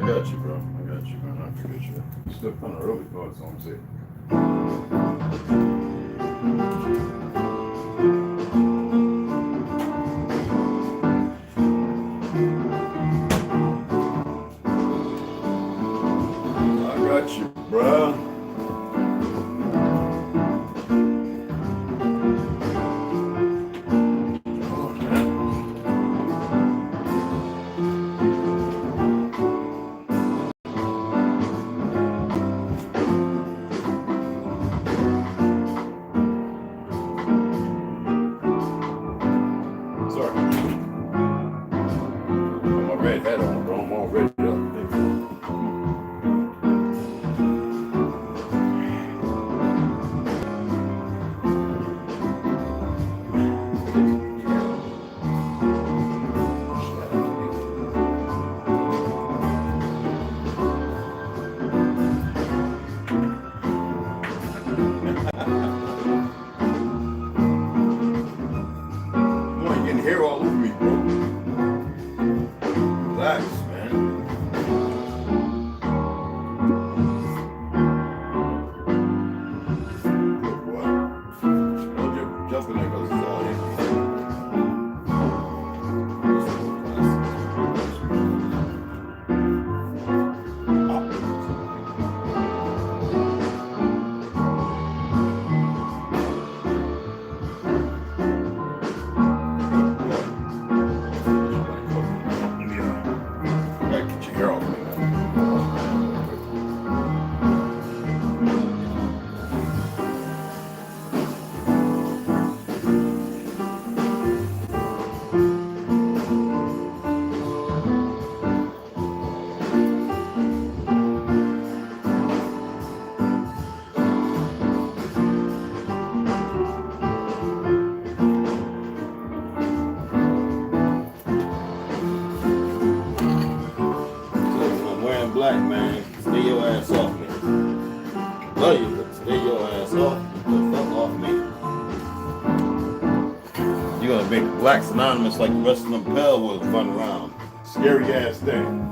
got you, bro. I got you, man. I forget you. It's still kind of early for it, so I'm saying. I got you, bro. Black man, stay your ass off me. Love you, but stay your ass off the fuck off me. You're gonna make blacks anonymous like the rest of them pale was run around. Scary ass thing.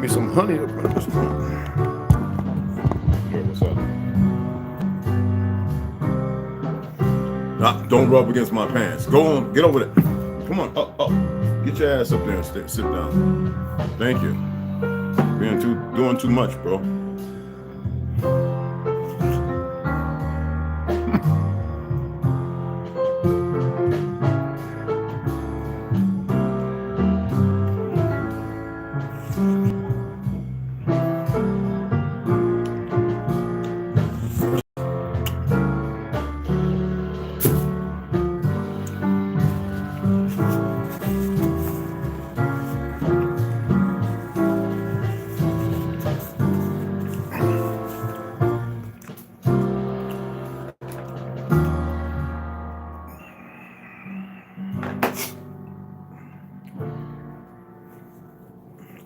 Some honey up in this one. Yeah, what's up? Don't rub against my pants. Go on, get over there. Come on, up. Get your ass up there and sit down. Thank you. Doing too much, bro.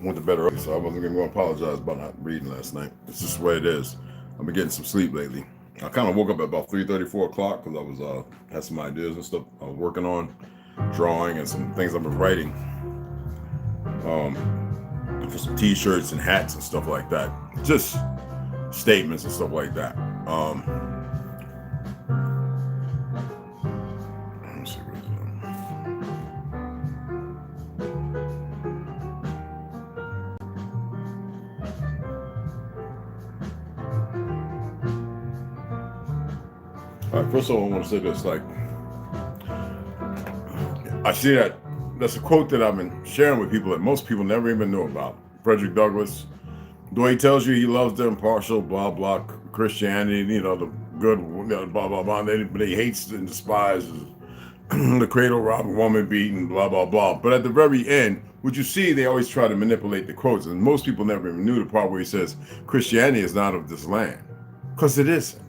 Went to bed early, so I wasn't going to apologize about not reading last night. It's just the way it is. I've been getting some sleep lately. I kind of woke up at about 3:30, 4 o'clock because I was had some ideas and stuff I was working on, drawing and some things I've been writing for some t-shirts and hats and stuff like that. Just statements and stuff like that. Let me see what it's All right, first of all, I want to say this, like, I see that's a quote that I've been sharing with people that most people never even knew about. Frederick Douglass, the way he tells you he loves the impartial, blah, blah, Christianity, the good, blah, blah, blah, but he hates and despises the cradle robbing, woman beating, blah, blah, blah. But at the very end, what you see, they always try to manipulate the quotes, and most people never even knew the part where he says, Christianity is not of this land, because it isn't.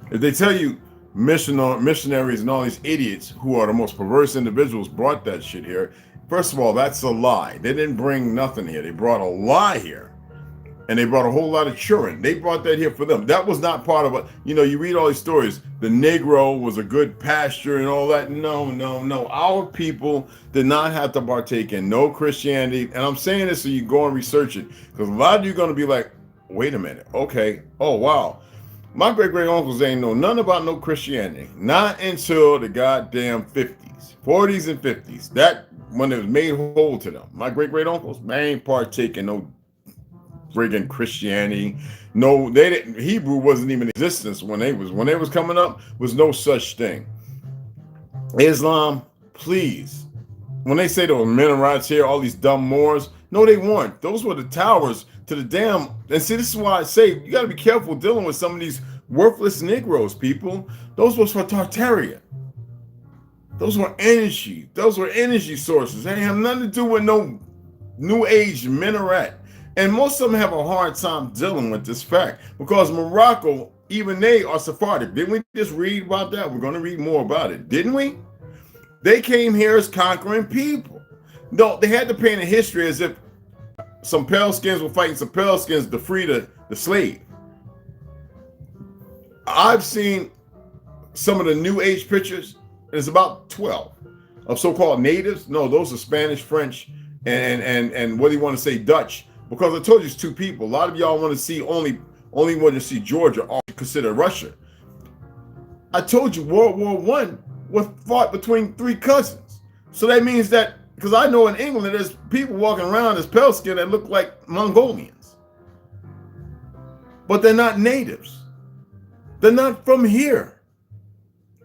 If they tell you missionaries and all these idiots who are the most perverse individuals brought that shit here, first of all, that's a lie. They didn't bring nothing here. They brought a lie here. And they brought a whole lot of children. They brought that here for them. That was not part of it. You read all these stories. The Negro was a good pasture and all that. No. Our people did not have to partake in no Christianity. And I'm saying this so you go and research it. Because a lot of you are going to be like, wait a minute. Okay. Oh, wow. My great-great-uncles ain't know nothing about no Christianity. Not until the goddamn 50s, 40s and 50s. That, when it was made whole to them. My great-great-uncles, they ain't partake in no friggin' Christianity. No, they didn't. Hebrew wasn't even in existence when they was coming up. Was no such thing. Islam, please. When they say there were Mennonites here, all these dumb Moors, no, they weren't. Those were the towers to the damn. And see, this is why I say you got to be careful dealing with some of these worthless Negroes, people. Those was for Tartaria. Those were energy. Those were energy sources. They have nothing to do with no New Age minaret. And most of them have a hard time dealing with this fact because Morocco, even they are Sephardic. Didn't we just read about that? We're going to read more about it, didn't we? They came here as conquering people. No, they had to paint a history as if some pale skins were fighting some pale skins to free the slave. I've seen some of the New Age pictures. There's about 12 of so-called natives. No, those are Spanish, French, and what do you want to say, Dutch? Because I told you it's two people. A lot of y'all want to see only want to see Georgia or consider Russia. I told you World War I was fought between three cousins. So that means that, because I know in England there's people walking around as pale skin that look like Mongolians. But they're not natives. They're not from here.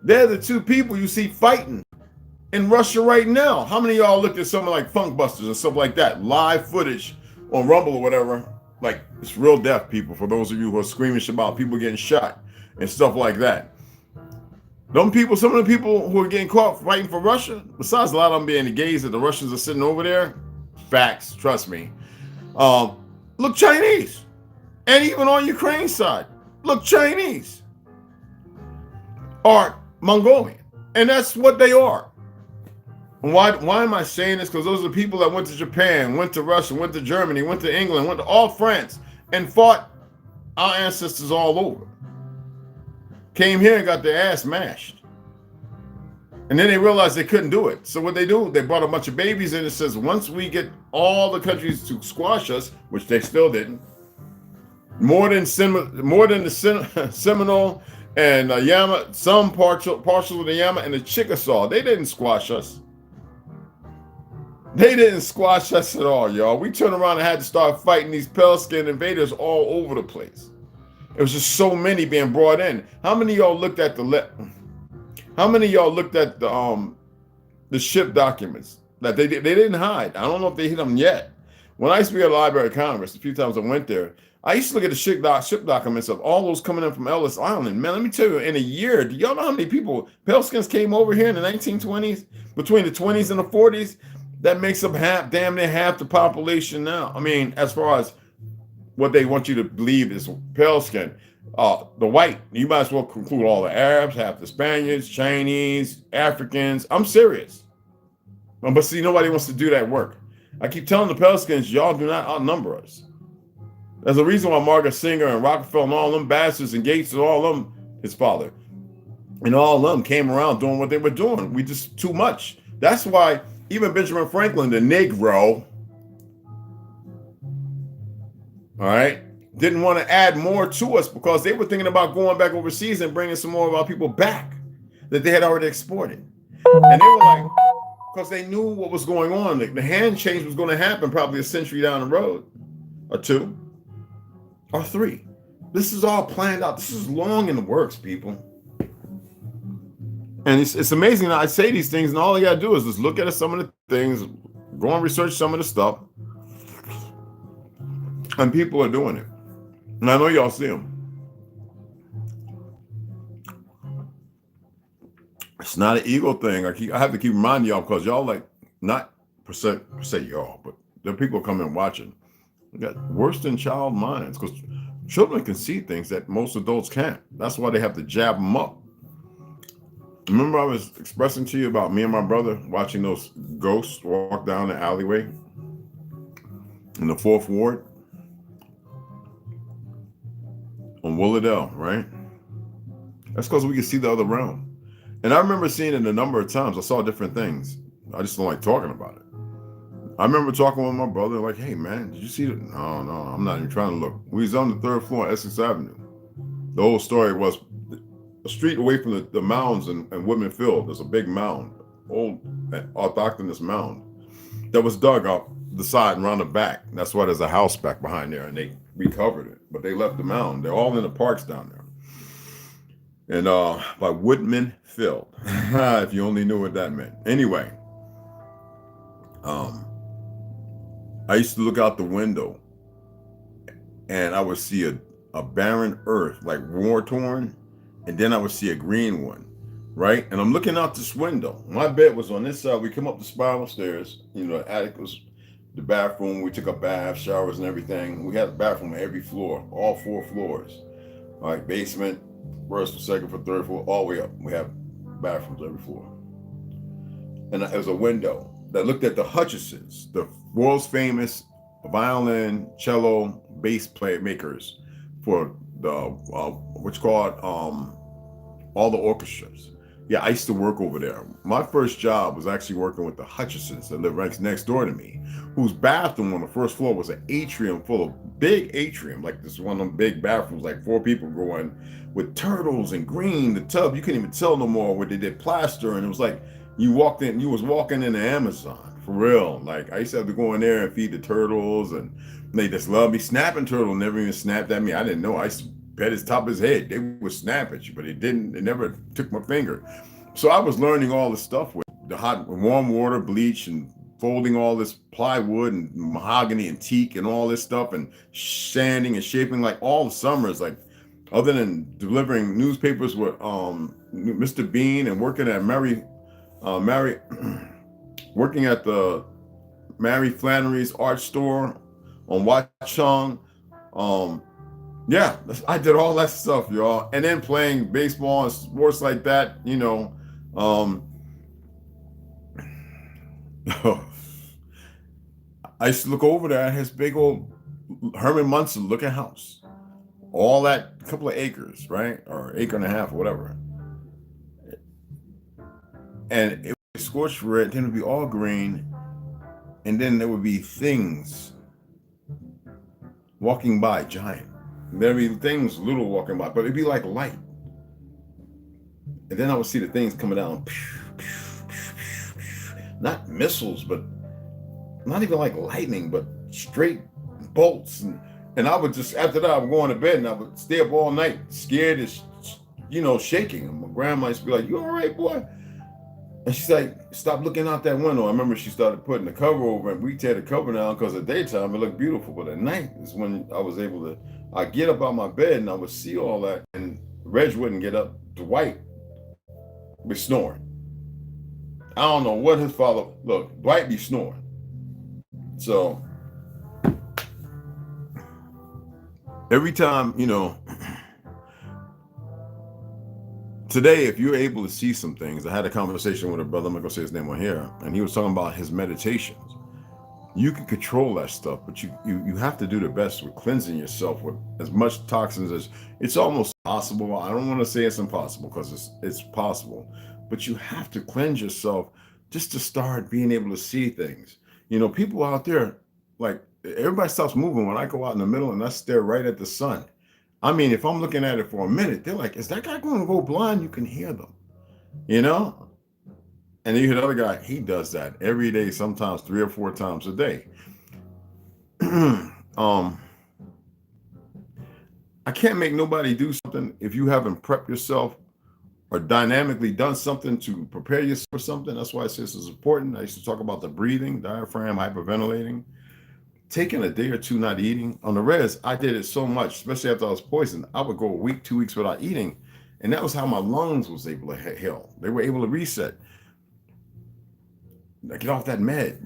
They're the two people you see fighting in Russia right now. How many of y'all looked at something like Funk Busters and stuff like that? Live footage on Rumble or whatever. Like, it's real death, people, for those of you who are screaming about people getting shot and stuff like that. Some of the people who are getting caught fighting for Russia, besides a lot of them being the gays that the Russians are sitting over there, facts, trust me, look Chinese. And even on Ukraine's side, look Chinese. Or Mongolian. And that's what they are. And why am I saying this? Because those are the people that went to Japan, went to Russia, went to Germany, went to England, went to all France, and fought our ancestors all over. Came here and got their ass mashed. And then they realized they couldn't do it. So what they do, they brought a bunch of babies in and says, once we get all the countries to squash us, which they still didn't, more than the Seminole and Yama, some partial of the Yama and the Chickasaw. They didn't squash us. They didn't squash us at all, y'all. We turned around and had to start fighting these pale skinned invaders all over the place. It was just so many being brought in. How many of y'all looked at the ship documents that they didn't hide? I don't know if they hid them yet. When I used to be at the Library of Congress, a few times I went there, I used to look at the ship documents of all those coming in from Ellis Island. Man, let me tell you, in a year, do y'all know how many people, pale skins, came over here in the 1920s? Between the 20s and the 40s? That makes up damn near half the population now. I mean, as far as what they want you to believe is pale skin. The white, you might as well conclude all the Arabs, half the Spaniards, Chinese, Africans. I'm serious. But see, nobody wants to do that work. I keep telling the pale skins, y'all do not outnumber us. There's a reason why Margaret Singer and Rockefeller and all them bastards and Gates and all them, his father, and all of them came around doing what they were doing. We just too much. That's why even Benjamin Franklin, the Negro, all right, didn't want to add more to us because they were thinking about going back overseas and bringing some more of our people back that they had already exported. And they were like, because they knew what was going on. The hand change was going to happen probably a century down the road, or 2, or 3. This is all planned out. This is long in the works, people. And it's amazing that I say these things, and all you got to do is just look at some of the things, go and research some of the stuff, and people are doing it. And I know y'all see them. It's not an ego thing. I have to keep reminding y'all because y'all like, not per se y'all, but there are people coming watching. We got worse than child minds because children can see things that most adults can't. That's why they have to jab them up. Remember I was expressing to you about me and my brother watching those ghosts walk down the alleyway in the 4th Ward on Willardell, right? That's because we can see the other realm. And I remember seeing it a number of times. I saw different things. I just don't like talking about it. I remember talking with my brother like, hey man, did you see it? No, I'm not even trying to look. We was on the 3rd floor of Essex Avenue. The whole story was a street away from the mounds and Woodman Field. There's a big mound, old orthodox mound that was dug up the side and around the back. That's why there's a house back behind there and they recovered it, but they left the mound. They're all in the parks down there. And by Woodman Field, if you only knew what that meant. Anyway, I used to look out the window and I would see a barren earth, like war-torn, and then I would see a green one, right? And I'm looking out this window. My bed was on this side. We come up the spiral stairs. You know, the attic was the bathroom. We took a bath, showers, and everything. We had a bathroom on every floor, all 4 floors. All right, basement, first, second, for 3rd floor, all the way up. We have bathrooms every floor. And there was a window that looked at the Hutchisons, the world's famous violin, cello, bass makers for the what's called all the orchestras. Yeah, I used to work over there. My first job was actually working with the Hutchisons that lived right next door to me, whose bathroom on the 1st floor was an atrium full of big atrium, like this one of them big bathrooms, like 4 people go in, with turtles and green. The tub, you couldn't even tell no more where they did plaster, and it was like you was walking in the Amazon for real. Like I used to have to go in there and feed the turtles, and they just loved me. Snapping turtle never even snapped at me. I didn't know. I used to pet his top of his head. They would snap at you, but it didn't. It never took my finger. So I was learning all this stuff with the hot, warm water, bleach, and folding all this plywood and mahogany and teak and all this stuff, and sanding and shaping like all the summers. Like other than delivering newspapers with Mr. Bean and working at working at the Mary Flannery's art store on Watchung. Yeah, I did all that stuff, y'all. And then playing baseball and sports like that, you know. I used to look over there at his big old Herman Munson looking house. All that couple of acres, right? Or acre and a half or whatever. And it would be scorched red, then it would be all green. And then there would be things walking by, giant. There'd be things little walking by, but it'd be like light. And then I would see the things coming down, not missiles, but not even like lightning, but straight bolts. And I would just, after that, I would go to bed and I would stay up all night, scared as, shaking. And my grandma used to be like, "You all right, boy?" And she's like, "Stop looking out that window." I remember she started putting the cover over, and we tear the cover down because at daytime it looked beautiful, but at night is when I was able to. I get up out my bed and I would see all that, and Reg wouldn't get up. Dwight be snoring. I don't know what his father. Look, Dwight be snoring. So every time, today, if you're able to see some things, I had a conversation with a brother, I'm not gonna say his name on here, and he was talking about his meditations. You can control that stuff, but you have to do the best with cleansing yourself with as much toxins as it's almost possible. I don't want to say it's impossible because it's possible, but you have to cleanse yourself just to start being able to see things. People out there, like everybody stops moving when I go out in the middle and I stare right at the sun. I mean, if I'm looking at it for a minute, they're like, "Is that guy going to go blind?" You can hear them, And you hear the other guy, he does that every day, sometimes 3 or 4 times a day. I can't make nobody do something if you haven't prepped yourself or dynamically done something to prepare yourself for something. That's why I say this is important. I used to talk about the breathing, diaphragm, hyperventilating. Taking a day or two not eating. On the res, I did it so much, especially after I was poisoned. I would go a week, 2 weeks without eating. And that was how my lungs was able to heal. They were able to reset. Get off that med,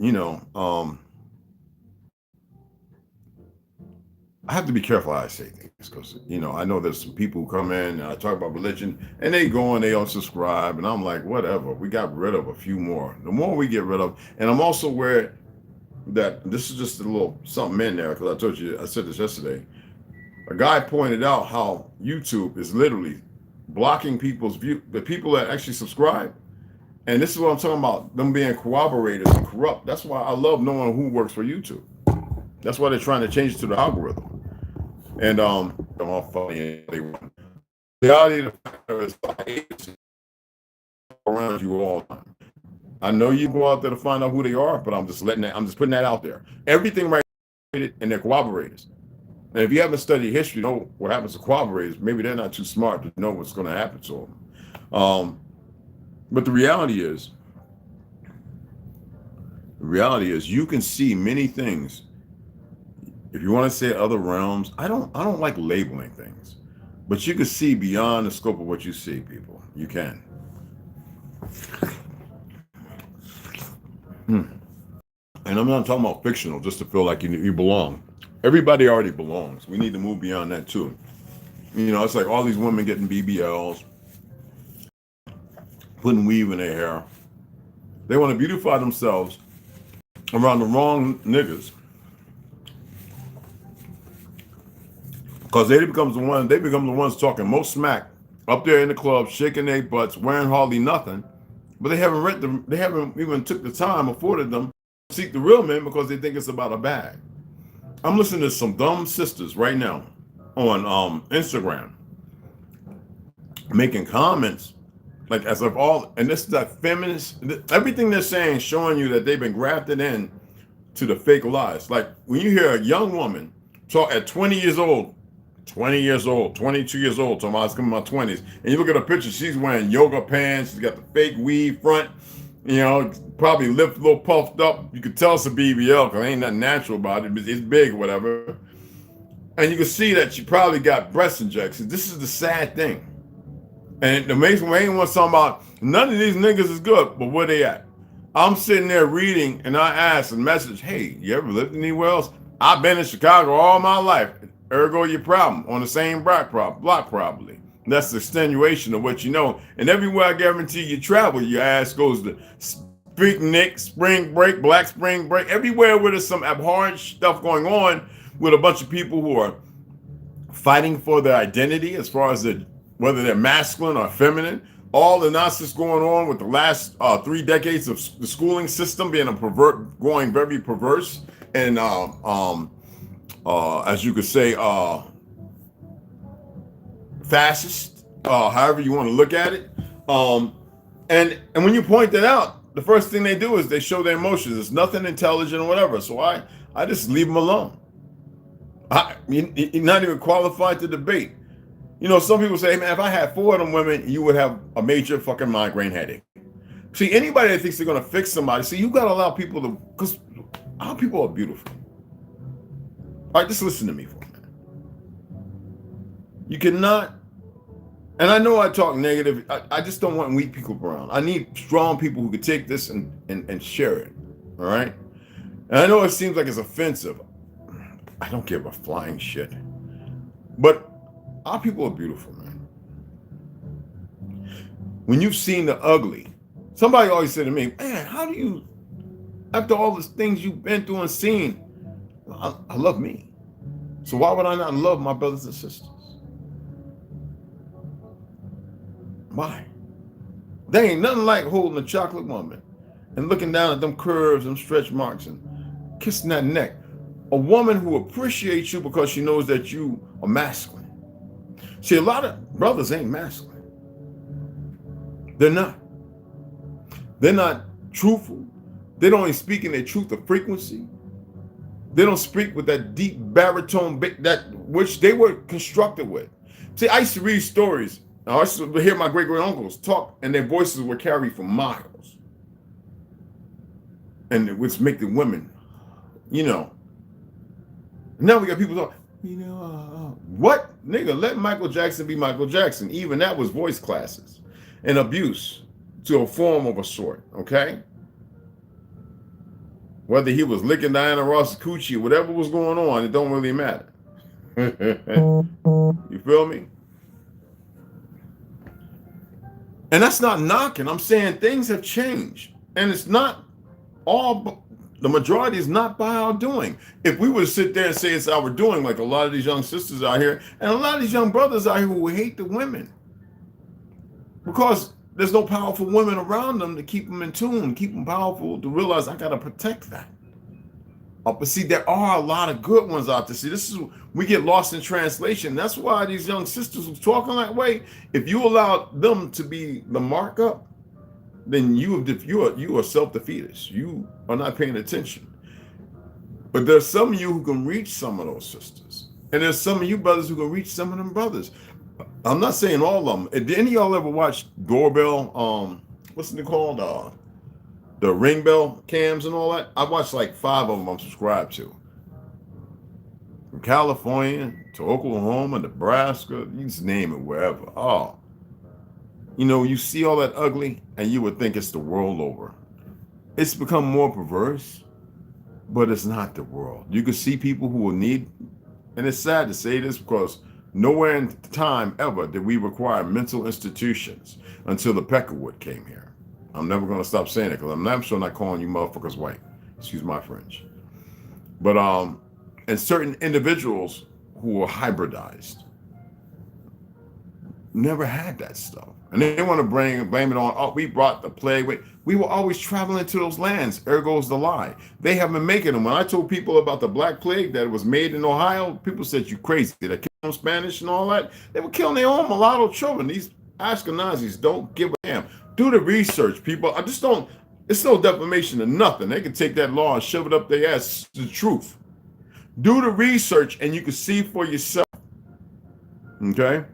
I have to be careful how I say things because, I know there's some people who come in and I talk about religion and they go and they unsubscribe. And I'm like, whatever. We got rid of a few more. The more we get rid of. And I'm also aware that this is just a little something in there because I said this yesterday. A guy pointed out how YouTube is literally blocking people's view, the people that actually subscribe. And this is what I'm talking about, them being corroborators and corrupt. That's why I love knowing who works for YouTube. That's why they're trying to change it to the algorithm. And I'm all funny. The reality of the matter is around you all the time. I know you go out there to find out who they are, but I'm just putting that out there. Everything right and they're corroborators. And if you haven't studied history, you know what happens to corroborators. Maybe they're not too smart to know what's going to happen to them. But the reality is you can see many things. If you want to say other realms, I don't like labeling things, but you can see beyond the scope of what you see, people. You can. And I'm not talking about fictional, just to feel like you belong. Everybody already belongs. We need to move beyond that too. It's like all these women getting BBLs, putting weave in their hair. They want to beautify themselves around the wrong niggas. Because they become the ones talking most smack up there in the club, shaking their butts, wearing hardly nothing. But they haven't even took the time afforded them to seek the real men because they think it's about a bag. I'm listening to some dumb sisters right now on Instagram making comments like as if and this is that feminist, everything they're saying showing you that they've been grafted in to the fake lies. Like when you hear a young woman talk at 20 years old, 22 years old, talking about it's in my 20s, and you look at her picture, she's wearing yoga pants, she's got the fake weave front, probably lipped a little puffed up. You could tell it's a BBL because ain't nothing natural about it. It's big or whatever. And you can see that she probably got breast injections. This is the sad thing. And the main one's talking about none of these niggas is good, but where they at? I'm sitting there reading and I ask a message, "Hey, you ever lived anywhere else?" I've been in Chicago all my life. Ergo your problem. On the same block probably. That's the extenuation of what you know. And everywhere I guarantee you travel, your ass goes to Picnic, Spring Break, Black Spring Break, everywhere where there's some abhorrent stuff going on with a bunch of people who are fighting for their identity as far as whether they're masculine or feminine. All the nonsense going on with the last 3 decades of the schooling system being going very perverse and as you could say, fascist, however you want to look at it. And when you point that out, the first thing they do is they show their emotions. It's nothing intelligent or whatever. So I just leave them alone. You're not even qualified to debate. You know, some people say, hey, man, if I had 4 of them women, you would have a major fucking migraine headache. See, anybody that thinks they're going to fix somebody, see, you got to allow people to, because our people are beautiful. All right, just listen to me for a minute. You cannot, and I know I talk negative. I just don't want weak people around. I need strong people who can take this and share it. All right? And I know it seems like it's offensive. I don't give a flying shit. But our people are beautiful, man. When you've seen the ugly, somebody always said to me, man, how do you, after all the things you've been through and seen, I love me. So why would I not love my brothers and sisters? Why? There ain't nothing like holding a chocolate woman and looking down at them curves and stretch marks and kissing that neck. A woman who appreciates you because she knows that you are masculine. See, a lot of brothers ain't masculine. They're not. They're not truthful. They don't even speak in their truth of frequency. They don't speak with that deep baritone, that which they were constructed with. See, I used to read stories. I used to hear my great-great-uncles talk, and their voices were carried for miles. And it would make the women, you know. Now we got people talking, you know, what? Nigga, let Michael Jackson be Michael Jackson. Even that was voice classes and abuse to a form of a sort, okay? Whether he was licking Diana Ross's coochie, whatever was going on, it don't really matter. You feel me? And that's not knocking. I'm saying things have changed. And it's not all, the majority is not by our doing. If we were to sit there and say it's our doing, like a lot of these young sisters out here, and a lot of these young brothers out here who hate the women, because there's no powerful women around them to keep them in tune, keep them powerful, to realize I got to protect that. But see, there are a lot of good ones out there. See, this is, we get lost in translation. That's why these young sisters who's talking that way, if you allow them to be the markup, then you are self-defeatist. You are not paying attention. But there's some of you who can reach some of those sisters. And there's some of you brothers who can reach some of them brothers. I'm not saying all of them. Did any of y'all ever watch Doorbell? What's it called? The ring bell cams and all that? I watched like 5 of them I'm subscribed to. From California to Oklahoma, Nebraska, you just name it, wherever. Oh, you know, you see all that ugly and you would think it's the world over. It's become more perverse, but it's not the world. You can see people who will need, and it's sad to say this because nowhere in time ever did we require mental institutions until the Peckerwood came here. I'm never going to stop saying it because I'm sure not calling you motherfuckers white. Excuse my French. But and certain individuals who were hybridized never had that stuff. And they want to blame it on, oh, we brought the plague. We were always traveling to those lands. Ergo's the lie. They haven't been making them. When I told people about the Black Plague that was made in Ohio, people said, you crazy. They killed them Spanish and all that. They were killing their own mulatto children. These Ashkenazis don't give a damn. Do the research, people. I just don't, it's no defamation of nothing. They can take that law and shove it up their ass. It's the truth. Do the research and you can see for yourself. Okay?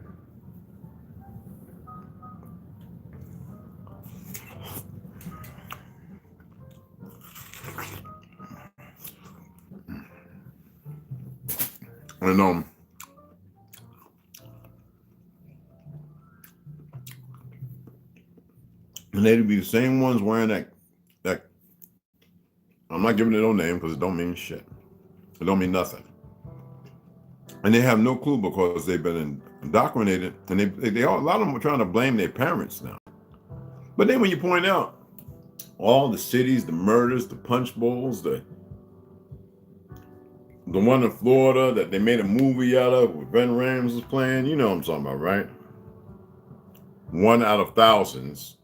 And they'd be the same ones wearing that I'm not giving it no name because it don't mean shit. It don't mean nothing. And they have no clue because they've been indoctrinated, and they all, a lot of them are trying to blame their parents now. But then when you point out all the cities, the murders, the punch bowls, the one in Florida that they made a movie out of with Ben Rams was playing, you know what I'm talking about, right? 1 out of thousands.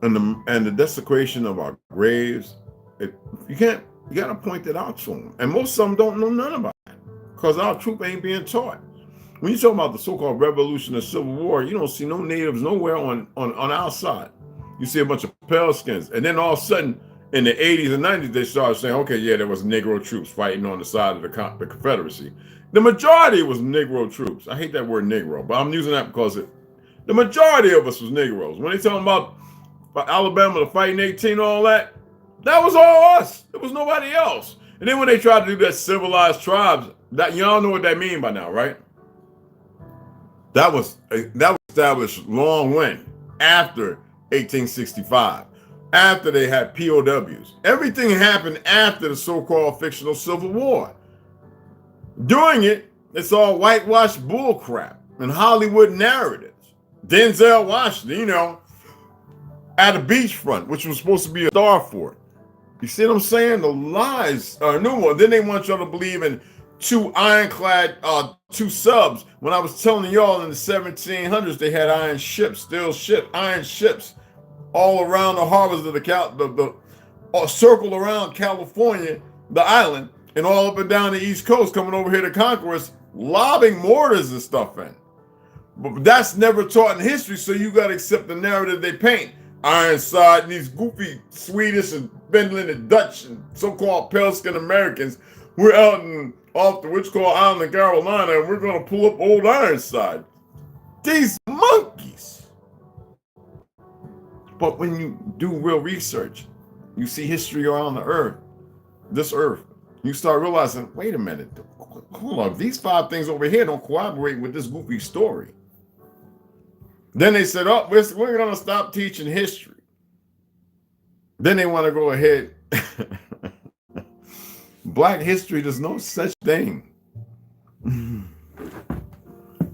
And the desecration of our graves, you got to point that out to them. And most of them don't know none about it because our truth ain't being taught. when you talk about the so-called revolution or civil war, you don't see no natives nowhere on our side. You see a bunch of pale skins. And then all of a sudden, in the 80s and 90s, they started saying, okay, yeah, there was Negro troops fighting on the side of the Confederacy. The majority was Negro troops. I hate that word Negro, but I'm using that because the majority of us was Negroes. When they talking about Alabama, the fighting 18, all that was all us. There was nobody else. And then when they tried to do that civilized tribes, that y'all know what that mean by now, right? That was established long when after 1865, after they had POWs. Everything happened after the so-called fictional Civil War. During it, it's all whitewashed bullcrap and Hollywood narratives. Denzel Washington, you know, at a beachfront, which was supposed to be a star for it. You see what I'm saying? The lies are a new one. Then they want y'all to believe in two ironclad, two subs. When I was telling y'all in the 1700s, they had iron ships all around the harbors of the circle around California, the island, and all up and down the East Coast, coming over here to conquer us, lobbing mortars and stuff in. But that's never taught in history, so you got to accept the narrative they paint. Ironside and these goofy Swedish and Finland and Dutch and so-called pale-skinned Americans, we're out off the Witch-Call Island in Carolina, and we're going to pull up old Ironside. These monkeys. But when you do real research, you see history around the earth, this earth, you start realizing, wait a minute, hold on, these 5 things over here don't corroborate with this goofy story. Then they said, oh, we're going to stop teaching history. Then they want to go ahead. Black history, there's no such thing.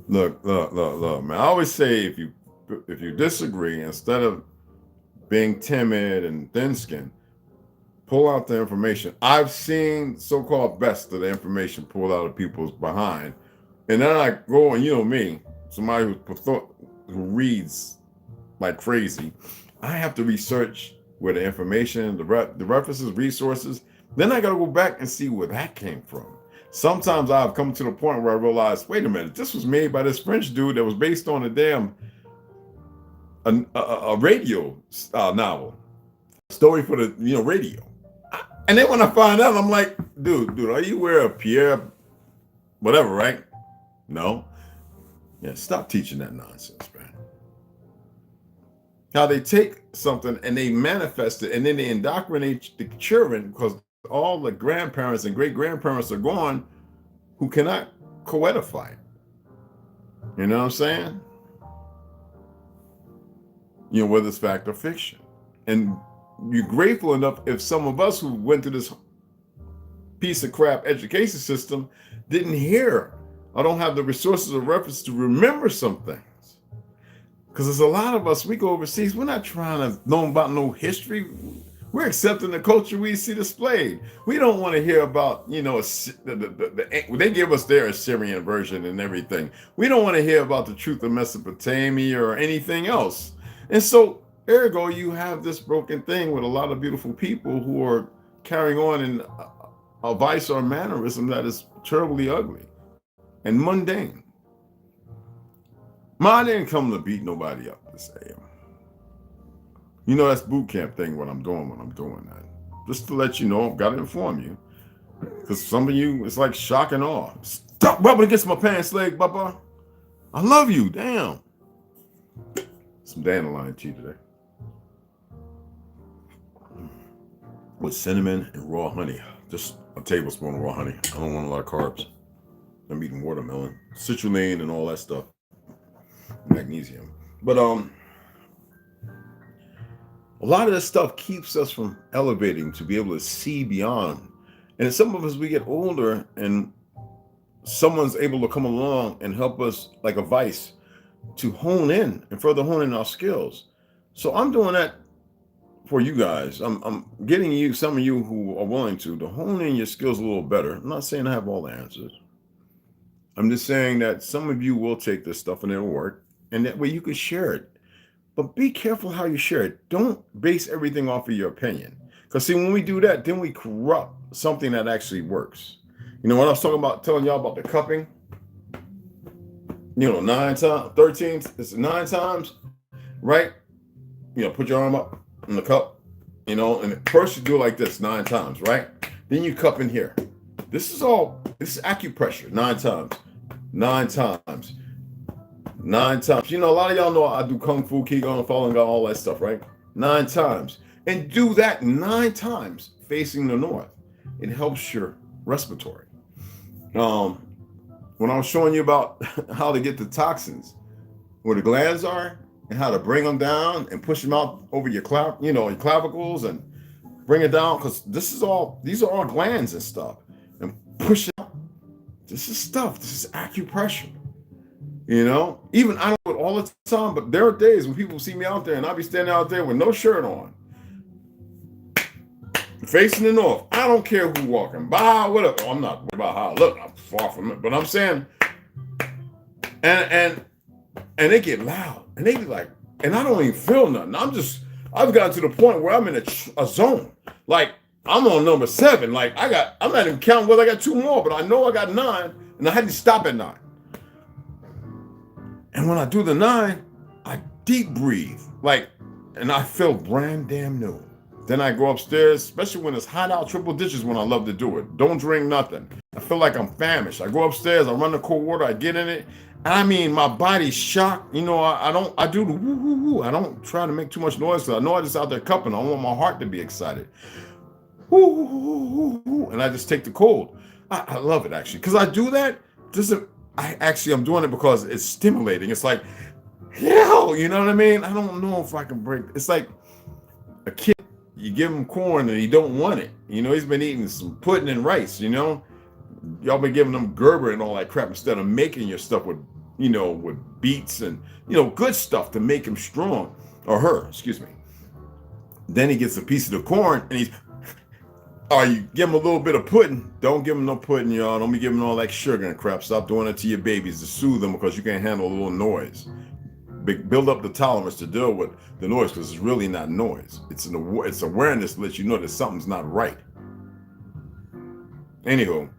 Look, man. I always say if you disagree, instead of being timid and thin-skinned, pull out the information. I've seen so-called best of the information pulled out of people's behind. And then I go, and you know me, somebody who reads like crazy, I have to research where the information, the references, resources, then I got to go back and see where that came from. Sometimes I've come to the point where I realized, wait a minute, this was made by this French dude that was based on a damn a radio novel, story for the radio. And then when I find out, I'm like, dude, are you aware of Pierre, whatever, right? No. Yeah, stop teaching that nonsense, man. How they take something and they manifest it, and then they indoctrinate the children because all the grandparents and great-grandparents are gone who cannot co-edify it. You know what I'm saying? Whether it's fact or fiction. And you're grateful enough if some of us who went through this piece of crap education system didn't hear or don't have the resources or reference to remember some things. Because there's a lot of us, we go overseas, we're not trying to know about no history. We're accepting the culture we see displayed. We don't want to hear about, they give us their Assyrian version and everything. We don't want to hear about the truth of Mesopotamia or anything else. And so, ergo, you have this broken thing with a lot of beautiful people who are carrying on in a vice or mannerism that is terribly ugly and mundane. I didn't come to beat nobody up this AM. That's boot camp thing, what I'm doing when I'm doing that. Just to let you know, I've got to inform you. Because some of you, it's like shock and awe. Stop rubbing against my pants leg, Bubba. I love you, damn. Some dandelion tea today. With cinnamon and raw honey. Just a tablespoon of raw honey. I don't want a lot of carbs. I'm eating watermelon, citrulline and all that stuff. Magnesium. But a lot of this stuff keeps us from elevating to be able to see beyond. And some of us, we get older and someone's able to come along and help us like a vice to hone in and further hone in our skills. So I'm doing that for you guys. I'm getting you, some of you who are willing to hone in your skills a little better. I'm not saying I have all the answers. I'm just saying that some of you will take this stuff and it'll work. And that way you can share it. But be careful how you share it. Don't base everything off of your opinion. Because see, when we do that, then we corrupt something that actually works. What I was talking about, telling y'all about the cupping. 9 times, 13, it's 9 times, right? Put your arm up in the cup, and first you do it like this 9 times, right? Then you cup in here. This is acupressure, 9 times, 9 times, 9 times. A lot of y'all know I do Kung Fu, Qigong, Falun Gong, all that stuff, right? 9 times. And do that 9 times facing the north. It helps your respiratory. When I was showing you about how to get the toxins, where the glands are, and how to bring them down and push them out over your your clavicles and bring it down, because these are all glands and stuff, and push it out. This is acupressure. Even I do it all the time, but there are days when people see me out there and I'll be standing out there with no shirt on, facing the north. I don't care who walking by, whatever. I'm not worried about how I look. I'm far from it, but I'm saying, and they get loud, and they be like, and I don't even feel nothing. I've gotten to the point where I'm in a zone. Like I'm on number 7. Like I'm not even counting whether I got 2 more, but I know I got 9, and I had to stop at 9. And when I do the 9, I deep breathe, and I feel brand damn new. Then I go upstairs, especially when it's hot out, triple dishes when I love to do it. Don't drink nothing. I feel like I'm famished. I go upstairs, I run the cold water, I get in it. I mean, my body's shocked. I do the woo woo woo. I don't try to make too much noise because I know I just out there cupping. I want my heart to be excited. Woo woo woo woo woo. And I just take the cold. I love it actually. Because I do that. I'm doing it because it's stimulating. It's like, hell, you know what I mean? I don't know if I can break. It's like a kid. You give him corn and he don't want it. He's been eating some pudding and rice, Y'all been giving him Gerber and all that crap instead of making your stuff with beets and, good stuff to make him strong. Or her, excuse me. Then he gets a piece of the corn and you give him a little bit of pudding. Don't give him no pudding, y'all. Don't be giving him all that sugar and crap. Stop doing it to your babies to soothe them because you can't handle a little noise. Build up the tolerance to deal with the noise because it's really not noise. It's awareness to let you know that something's not right. Anywho,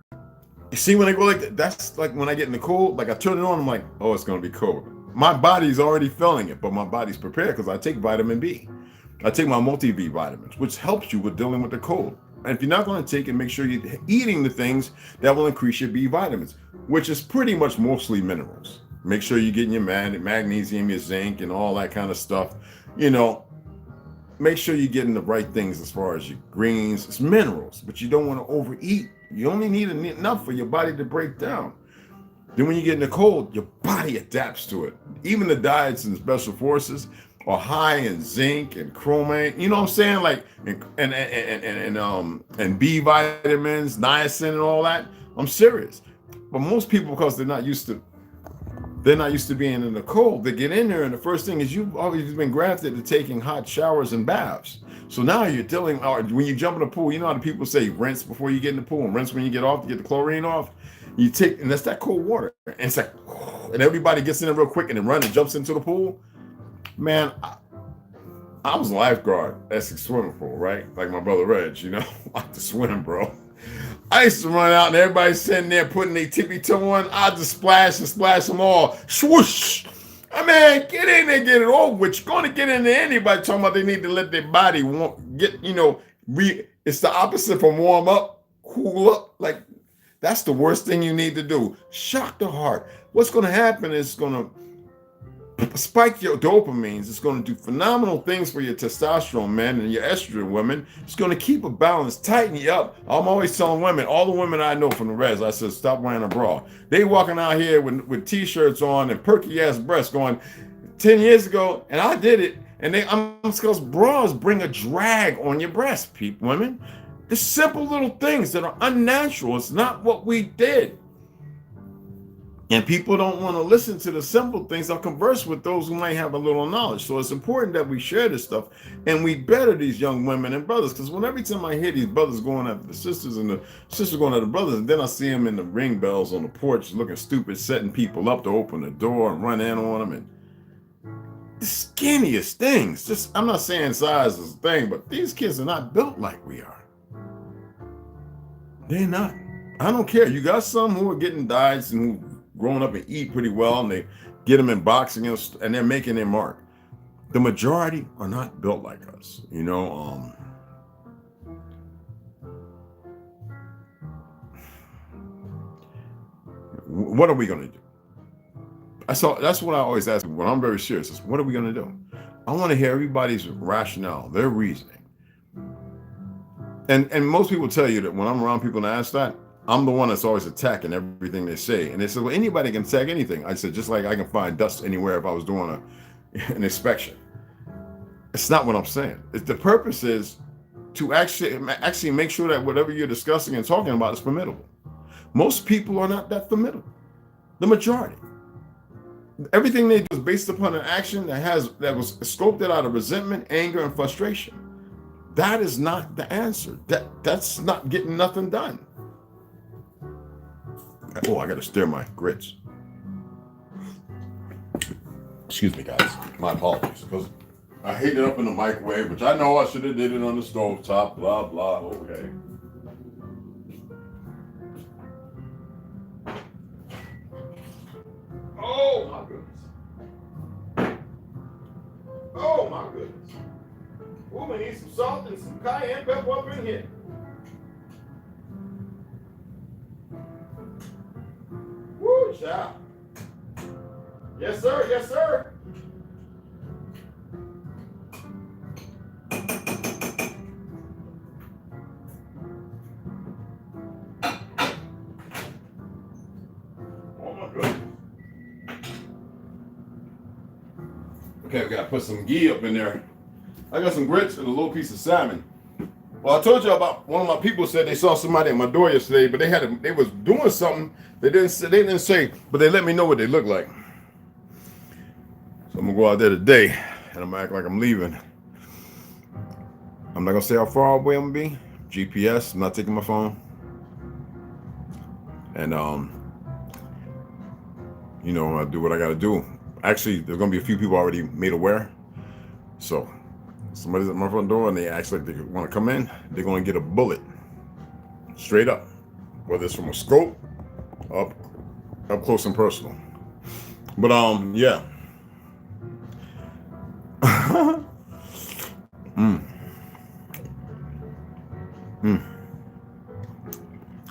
you see when I go like that, that's like when I get in the cold, like I turn it on, I'm like, oh, it's going to be cold. My body's already feeling it, but my body's prepared because I take vitamin B. I take my multi-B vitamins, which helps you with dealing with the cold. And if you're not going to take it, make sure you're eating the things that will increase your B vitamins, which is pretty much mostly minerals. Make sure you're getting your magnesium, your zinc, and all that kind of stuff. Make sure you're getting the right things as far as your greens. It's minerals, but you don't want to overeat. You only need enough for your body to break down. Then when you get in the cold, your body adapts to it. Even the diets in the special forces are high in zinc and chromate. You know what I'm saying? Like and B vitamins, niacin, and all that. I'm serious. But most people, because they're not used to being in the cold, they get in there, and the first thing is you've always been grafted to taking hot showers and baths. So now you're when you jump in the pool, you know how the people say rinse before you get in the pool and rinse when you get off to get the chlorine off. And that's that cold water. And it's like, and everybody gets in there real quick and then runs and jumps into the pool. Man, I was a lifeguard at Essex swimming pool, right? Like my brother Reg, I like to swim, bro. I used to run out and everybody's sitting there putting their tippy toe on. I just splash them all. Swoosh. Man, get in there, get it over with. You're going to get in there. Anybody talking about they need to let their body it's the opposite from warm up, cool up. Like, that's the worst thing you need to do. Shock the heart. What's going to happen is it's going to spike your dopamines. It's going to do phenomenal things for your testosterone men and your estrogen women. It's going to keep a balance, tighten you up. I'm always telling women, all the women I know from the res, I said, stop wearing a bra. They walking out here with t-shirts on and perky ass breasts going 10 years ago, and I did it. And because bras bring a drag on your breasts, women. The simple little things that are unnatural. It's not what we did. And people don't want to listen to the simple things. I'll converse with those who might have a little knowledge. So it's important that we share this stuff and we better these young women and brothers. Because every time I hear these brothers going after the sisters and the sisters going after the brothers, and then I see them in the ring bells on the porch looking stupid, setting people up to open the door and run in on them. And the skinniest things. I'm not saying size is a thing, but these kids are not built like we are. They're not. I don't care. You got some who are getting diets and who grown up and eat pretty well, and they get them in boxing and they're making their mark. The majority are not built like us, you know. What are we going to do? That's what I always ask when I'm very serious. Is what are we going to do? I want to hear everybody's rationale, their reasoning. And most people tell you that when I'm around people and I ask that, I'm the one that's always attacking everything they say. And they say, well, anybody can attack anything. I said, just like I can find dust anywhere if I was doing an inspection. It's not what I'm saying. The purpose is to actually make sure that whatever you're discussing and talking about is formidable. Most people are not that formidable. The majority. Everything they do is based upon an action that was scoped out of resentment, anger, and frustration. That is not the answer. That's not getting nothing done. Oh, I gotta stir my grits. Excuse me, guys. My apologies. Because I heat it up in the microwave, which I know I should have did it on the stove top, blah, blah, okay. Oh my goodness. Oh my goodness. Ooh, we need some salt and some cayenne pepper up in here. Woo, child. Yes, sir. Yes, sir. Oh my goodness. Okay, we gotta put some ghee up in there. I got some grits and a little piece of salmon. Well, I told you about one of my people said they saw somebody at my door yesterday, but they was doing something. They didn't say, but they let me know what they look like. So I'm gonna go out there today, and I'm gonna act like I'm leaving. I'm not gonna say how far away I'm gonna be. GPS. I'm not taking my phone. And you know, I do what I gotta do. Actually, there's gonna be a few people already made aware. So somebody's at my front door and they act like they want to come in, they're going to get a bullet straight up, whether it's from a scope up close and personal. But yeah.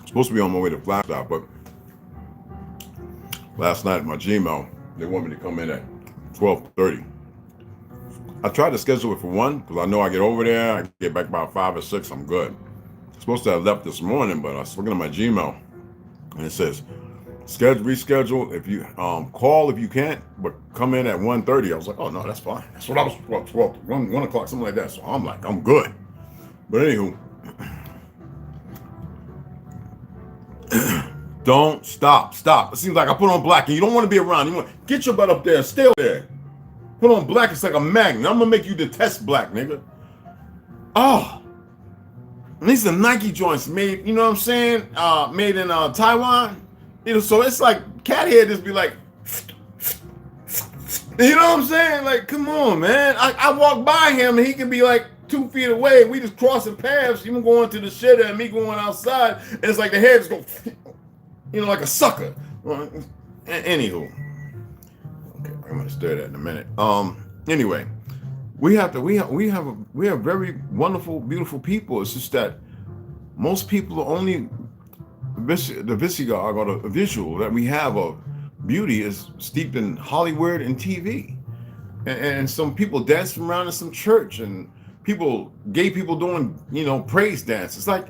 Supposed to be on my way to Flagstaff, but last night my Gmail, they want me to come in at 12:30. I tried to schedule it for 1 because I know I get over there, I get back about 5 or 6, I'm good. I'm supposed to have left this morning, but I was looking at my Gmail and it says reschedule if you call if you can't, but come in at 1:30. I was like, oh no, that's fine. That's what I was 1 o'clock, something like that. So I'm like, I'm good. But anywho, don't stop. It seems like I put on black and you don't want to be around. You want to get your butt up there and stay up there. Put on black, it's like a magnet. I'm gonna make you detest black, nigga. Oh, and these are Nike joints made, you know what I'm saying? Made in Taiwan. You know, so it's like cat head just be like, you know what I'm saying? Like, come on, man. I walk by him and he can be like 2 feet away. We just crossing paths. Him going to the shitter and me going outside. And it's like the head just go, you know, like a sucker. Anywho. Okay, I'm gonna stir that in a minute. Anyway, we have very wonderful, beautiful people. It's just that most people are only the Visigoth or the visual that we have of beauty is steeped in Hollywood and TV, and some people dancing around in some church and gay people doing, you know, praise dance. It's like,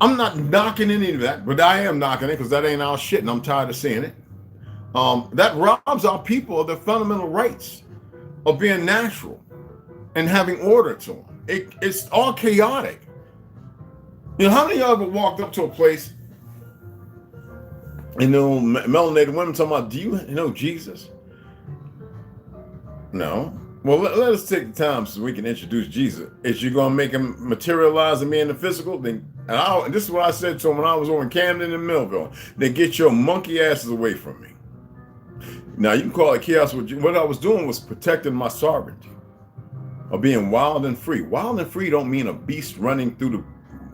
I'm not knocking any of that, but I am knocking it because that ain't our shit, and I'm tired of seeing it. That robs our people of their fundamental rights of being natural and having order to them. It's all chaotic. You know, how many of y'all ever walked up to a place, you know, melanated women talking about, do you know Jesus? No. Well, let us take the time so we can introduce Jesus. Is you going to make him materialize in me in the physical? Then, and this is what I said to him when I was over in Camden and Millville. Then get your monkey asses away from me. Now, you can call it chaos. What I was doing was protecting my sovereignty of being wild and free. Wild and free don't mean a beast running through the,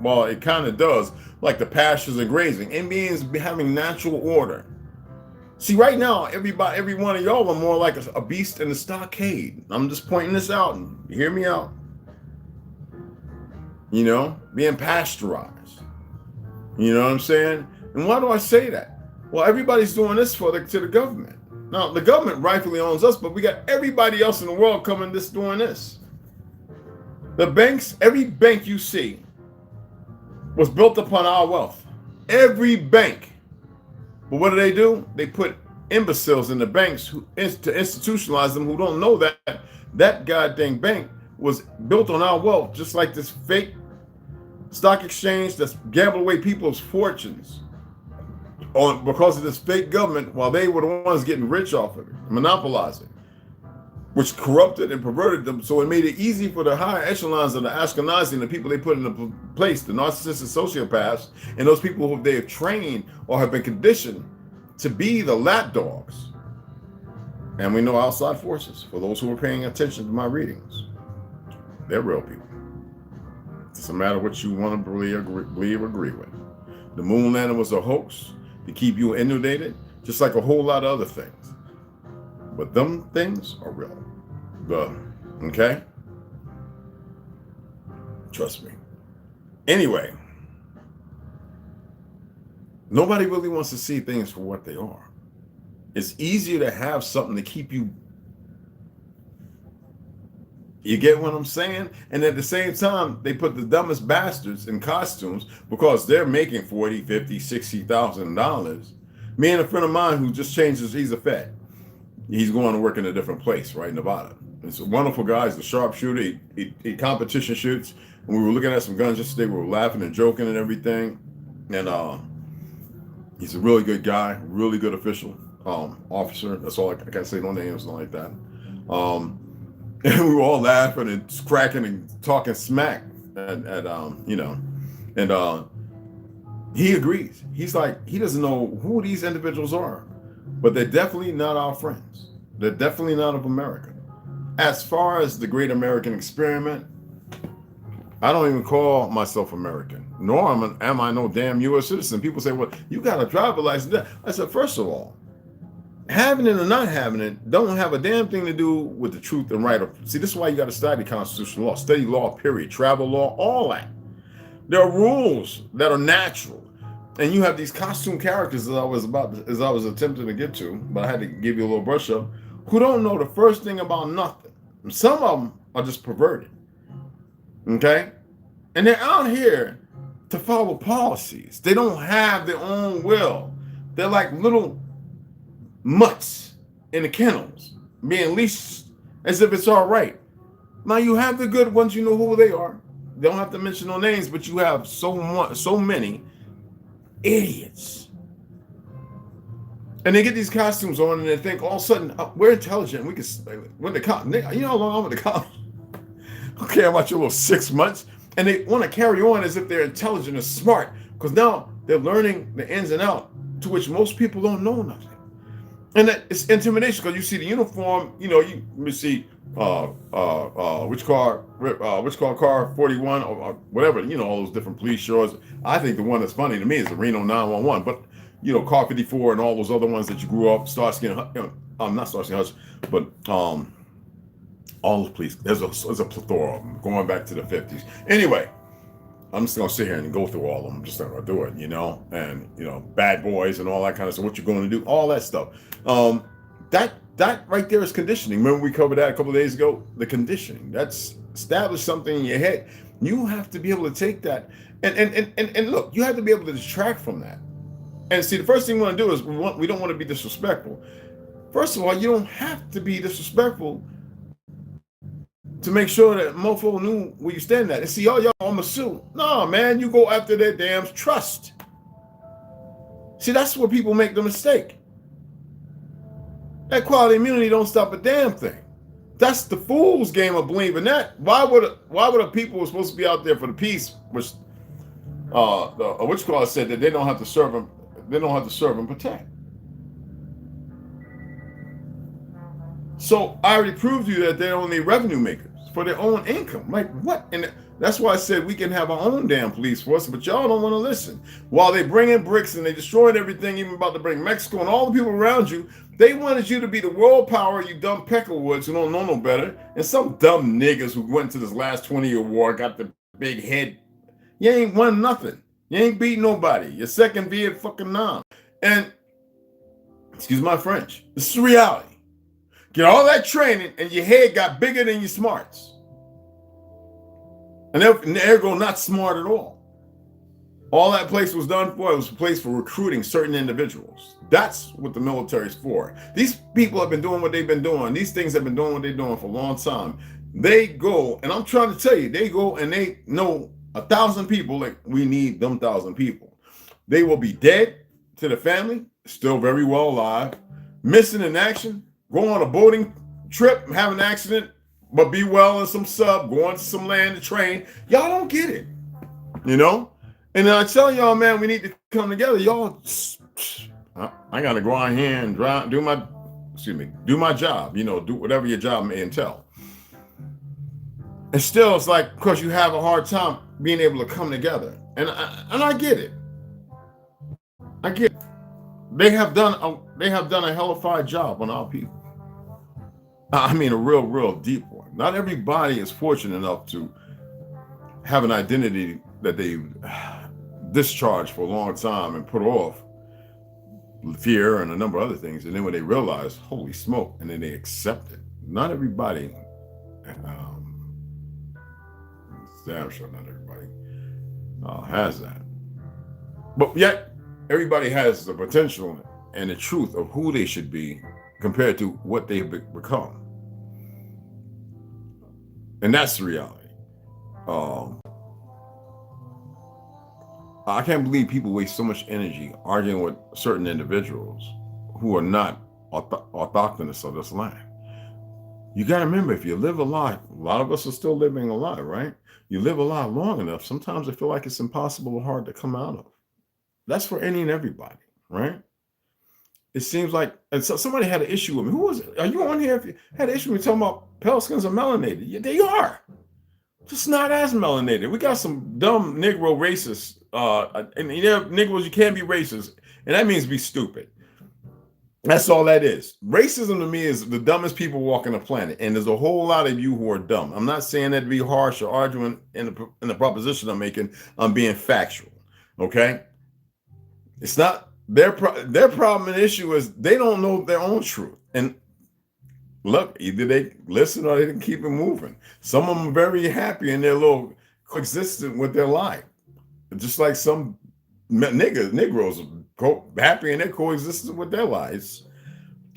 well, it kind of does, like the pastures and grazing. It means having natural order. See, right now, every one of y'all are more like a beast in the stockade. I'm just pointing this out, and hear me out. You know, being pasteurized. You know what I'm saying? And why do I say that? Well, everybody's doing this to the government. Now, the government rightfully owns us, but we got everybody else in the world coming doing this. The banks, every bank you see was built upon our wealth. Every bank. But what do? They put imbeciles in the banks to institutionalize them who don't know that goddamn bank was built on our wealth, just like this fake stock exchange that's gambled away people's fortunes because of this fake government, while they were the ones getting rich off of it, monopolizing, which corrupted and perverted them. So it made it easy for the higher echelons of the Ashkenazi and the people they put into place, the narcissistic sociopaths, and those people who they have trained or have been conditioned to be the lapdogs. And we know outside forces, for those who are paying attention to my readings, they're real people. It doesn't matter what you want to believe or agree with. The moon landing was a hoax to keep you inundated, just like a whole lot of other things. But them things are real. Okay? Trust me. Anyway, nobody really wants to see things for what they are. It's easier to have something to keep you. You get what I'm saying? And at the same time, they put the dumbest bastards in costumes because they're making $40,000, $50,000, $60,000. Me and a friend of mine who just changed he's a Fed. He's going to work in a different place, right, Nevada. It's a wonderful guy. He's a sharpshooter. He competition shoots. And we were looking at some guns yesterday. We were laughing and joking and everything. And he's a really good guy, really good official, officer. That's all I can't say no names, nothing like that. And we were all laughing and cracking and talking smack he agrees. He's like, he doesn't know who these individuals are, but they're definitely not our friends. They're definitely not of America. As far as the great American experiment, I don't even call myself American, nor am I no damn U.S. citizen. People say, well, you got a driver's license. I said, first of all, having it or not having it don't have a damn thing to do with the truth and right. See, this is why you got to study constitutional law, study law, period, travel law, all that. There are rules that are natural, and you have these costume characters as I was attempting to get to, but I had to give you a little brush up, who don't know the first thing about nothing. Some of them are just perverted, okay? And they're out here to follow policies. They don't have their own will. They're like little mutts in the kennels, being leashed as if it's all right. Now you have the good ones, you know who they are. They don't have to mention no names, but you have so many idiots. And they get these costumes on and they think all of a sudden, we're intelligent. We can, when the cop, you know how long I'm with the cop? Okay, about your little 6 months. And they want to carry on as if they're intelligent and smart, because now they're learning the ins and outs, to which most people don't know nothing. And that it's intimidation, because you see the uniform, you see which car 41 or whatever, all those different police shows. I think the one that's funny to me is the Reno 911, but car 54 and all those other ones that you grew up, Starsky and not Starsky and Hutch, but all those police. There's a plethora of them going back to the 50s. Anyway, I'm just gonna sit here and go through all of them. I'm just not gonna do it, and bad boys and all that kind of stuff. What you're going to do, all that stuff. That right there is conditioning. Remember we covered that a couple of days ago? The conditioning. That's established something in your head. You have to be able to take that and look, you have to be able to detract from that. And see, the first thing we want to do is we don't want to be disrespectful. First of all, you don't have to be disrespectful to make sure that mofo knew where you stand at. And see, y'all on the suit. No, man, you go after their damn trust. See, that's where people make the mistake. That quality immunity don't stop a damn thing. That's the fool's game of believing that. Why would a people who are supposed to be out there for the peace, which said that they don't have to serve them, and protect. So I already proved to you that they're only revenue makers for their own income. Like what? And that's why I said we can have our own damn police force, but y'all don't want to listen. While they bring in bricks and they destroyed everything, even about to bring Mexico and all the people around you, they wanted you to be the world power, you dumb peckerwoods who don't know no better, and some dumb niggas who went to this last 20-year war, got the big head. You ain't won nothing. You ain't beat nobody. Your second Vietnam. And, excuse my French, this is reality. Get all that training and your head got bigger than your smarts. And ergo not smart at all. All that place was done for, it was a place for recruiting certain individuals. That's what the military is for. These people have been doing what they've been doing. These things have been doing what they're doing for a long time. They go, and I'm trying to tell you, they go and they know 1,000 people, like we need them 1,000 people. They will be dead to the family, still very well alive, missing in action, go on a boating trip, have an accident, but be well in some sub, going to some land to train. Y'all don't get it, you know? And then I tell y'all, man, we need to come together. Y'all, I got to go out here and do my job, you know, do whatever your job may entail. And still, it's like, because you have a hard time being able to come together. And I get it. I get it. They have done a hellified job on our people. I mean, a real deep one. Not everybody is fortunate enough to have an identity that they've discharged for a long time and put off fear and a number of other things. And then when they realize, holy smoke, and then they accept it. Not everybody, damn sure not everybody has that. But yet, everybody has the potential and the truth of who they should be compared to what they've become. And that's the reality. I can't believe people waste so much energy arguing with certain individuals who are not autochthonous of this land. You got to remember, if you live a lot of us are still living a lot, right? You live a lot long enough, sometimes I feel like it's impossible or hard to come out of. That's for any and everybody, right? It seems like, and so somebody had an issue with me. Who was it? Are you on here? If you had an issue with me talking about pale skins are melanated? Yeah, they are. Just not as melanated. We got some dumb Negro racists. And you know, Negroes, you can't be racist. And that means be stupid. That's all that is. Racism to me is the dumbest people walking the planet. And there's a whole lot of you who are dumb. I'm not saying that to be harsh or arguing in the proposition I'm making. I'm being factual. Okay? It's not their problem and issue is they don't know their own truth. And look, either they listen or they can keep it moving. Some of them are very happy in their little coexistence with their life. Just like some Negroes are happy in their coexistence with their lives.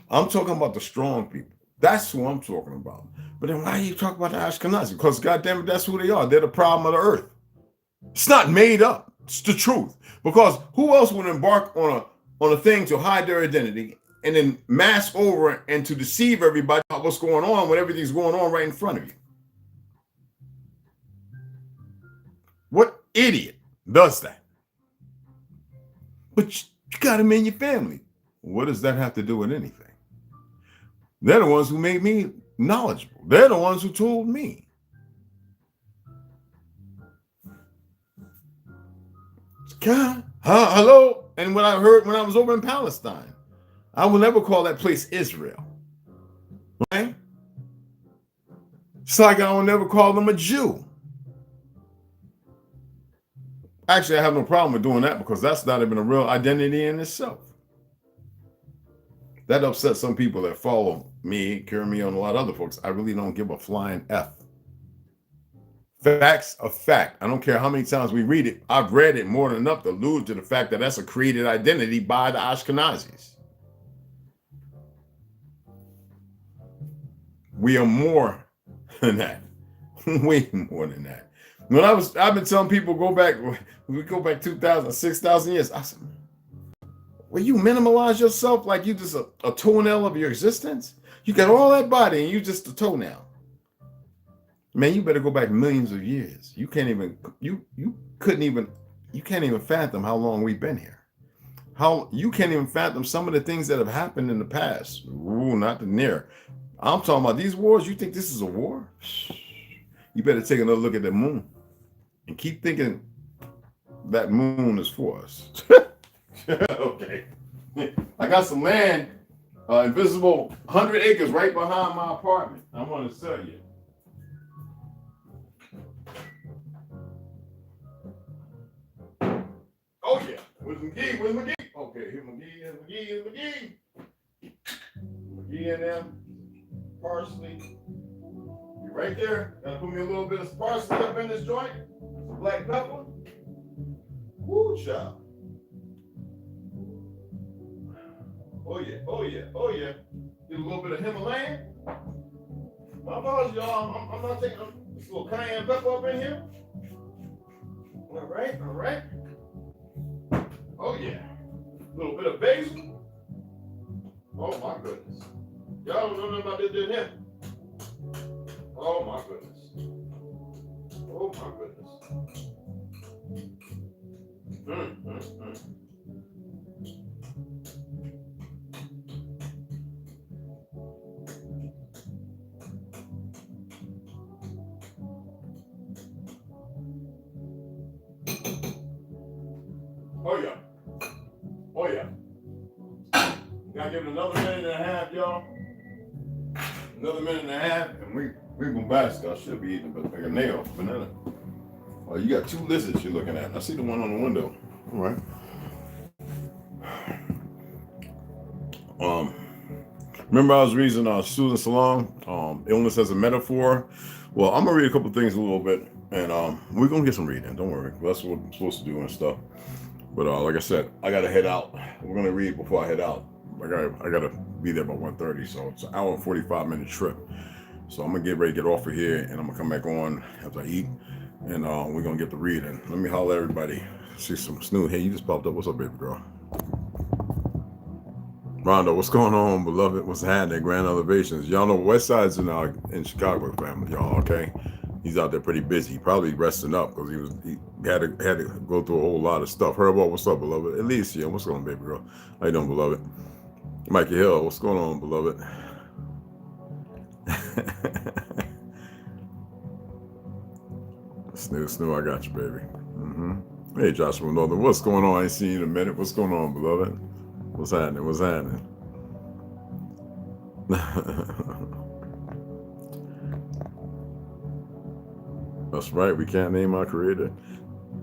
I'm talking about the strong people. That's who I'm talking about. But then why are you talking about the Ashkenazi? Because goddamn it, that's who they are. They're the problem of the earth. It's not made up. It's the truth. Because who else would embark on a thing to hide their identity and then mask over and to deceive everybody about what's going on when everything's going on right in front of you? What idiot does that? But you got them in your family. What does that have to do with anything? They're the ones who made me knowledgeable. They're the ones who told me. God, hello? And what I heard when I was over in Palestine, I will never call that place Israel. Right? It's like I will never call them a Jew. Actually, I have no problem with doing that because that's not even a real identity in itself. That upsets some people that follow me, carry me on a lot of other folks. I really don't give a flying F. Facts are fact. I don't care how many times we read it. I've read it more than enough to allude to the fact that that's a created identity by the Ashkenazis. We are more than that. Way more than that. When I've been telling people we go back 2,000, 6,000 years. I said, well, you minimalize yourself like you just a toenail of your existence. You got all that body and you just a toenail. Man, you better go back millions of years. You can't even fathom how long we've been here. You can't even fathom some of the things that have happened in the past. Ooh, not the near. I'm talking about these wars. You think this is a war? you better take another look at the moon and keep thinking that moon is for us. Okay. I got some land, invisible 100 acres right behind my apartment. I want to sell you. Oh yeah, where's McGee? Where's McGee? Okay, here's McGee. McGee in there. Parsley. You right there. Gotta put me a little bit of parsley up in this joint. Some black pepper. Woo, child. Oh yeah, oh yeah, oh yeah. Get a little bit of Himalayan. My apologies, y'all. I'm not taking this little cayenne pepper up in here. All right, all right. Oh yeah. A little bit of basil. Oh my goodness. Y'all don't know nothing about this in here. Oh my goodness. Oh my goodness. Oh yeah. Oh yeah. Gotta give it another minute and a half, y'all. Another minute and a half, and we gonna basket. I should be eating like a nail, banana. Oh, you got two lizards you're looking at. I see the one on the window. All right. Remember I was reading Susan Salon, illness as a metaphor. Well, I'm gonna read a couple things a little bit, and we're gonna get some reading. Don't worry, that's what I'm supposed to do and stuff. But like I said, I gotta head out. We're gonna read before I head out. I gotta be there by 1:30, so it's an hour and 45-minute trip. So I'm gonna get ready to get off of here, and I'm gonna come back on after I eat, and we're gonna get the reading. Let me holler at everybody. See some snoo. Hey, you just popped up. What's up, baby girl? Rondo, what's going on, beloved? What's happening? Grand Elevations. Y'all know West Side's in Chicago, family. Y'all okay? He's out there pretty busy. Probably resting up because he had to go through a whole lot of stuff. Herbo, what's up, beloved? Alicia, what's going on, baby girl? How you doing, beloved? Mikey Hill, what's going on, beloved? Snoo, I got you, baby. Hey, Joshua Northern, what's going on? I ain't seen you in a minute. What's going on, beloved? What's happening? What's happening? That's right. We can't name our creator.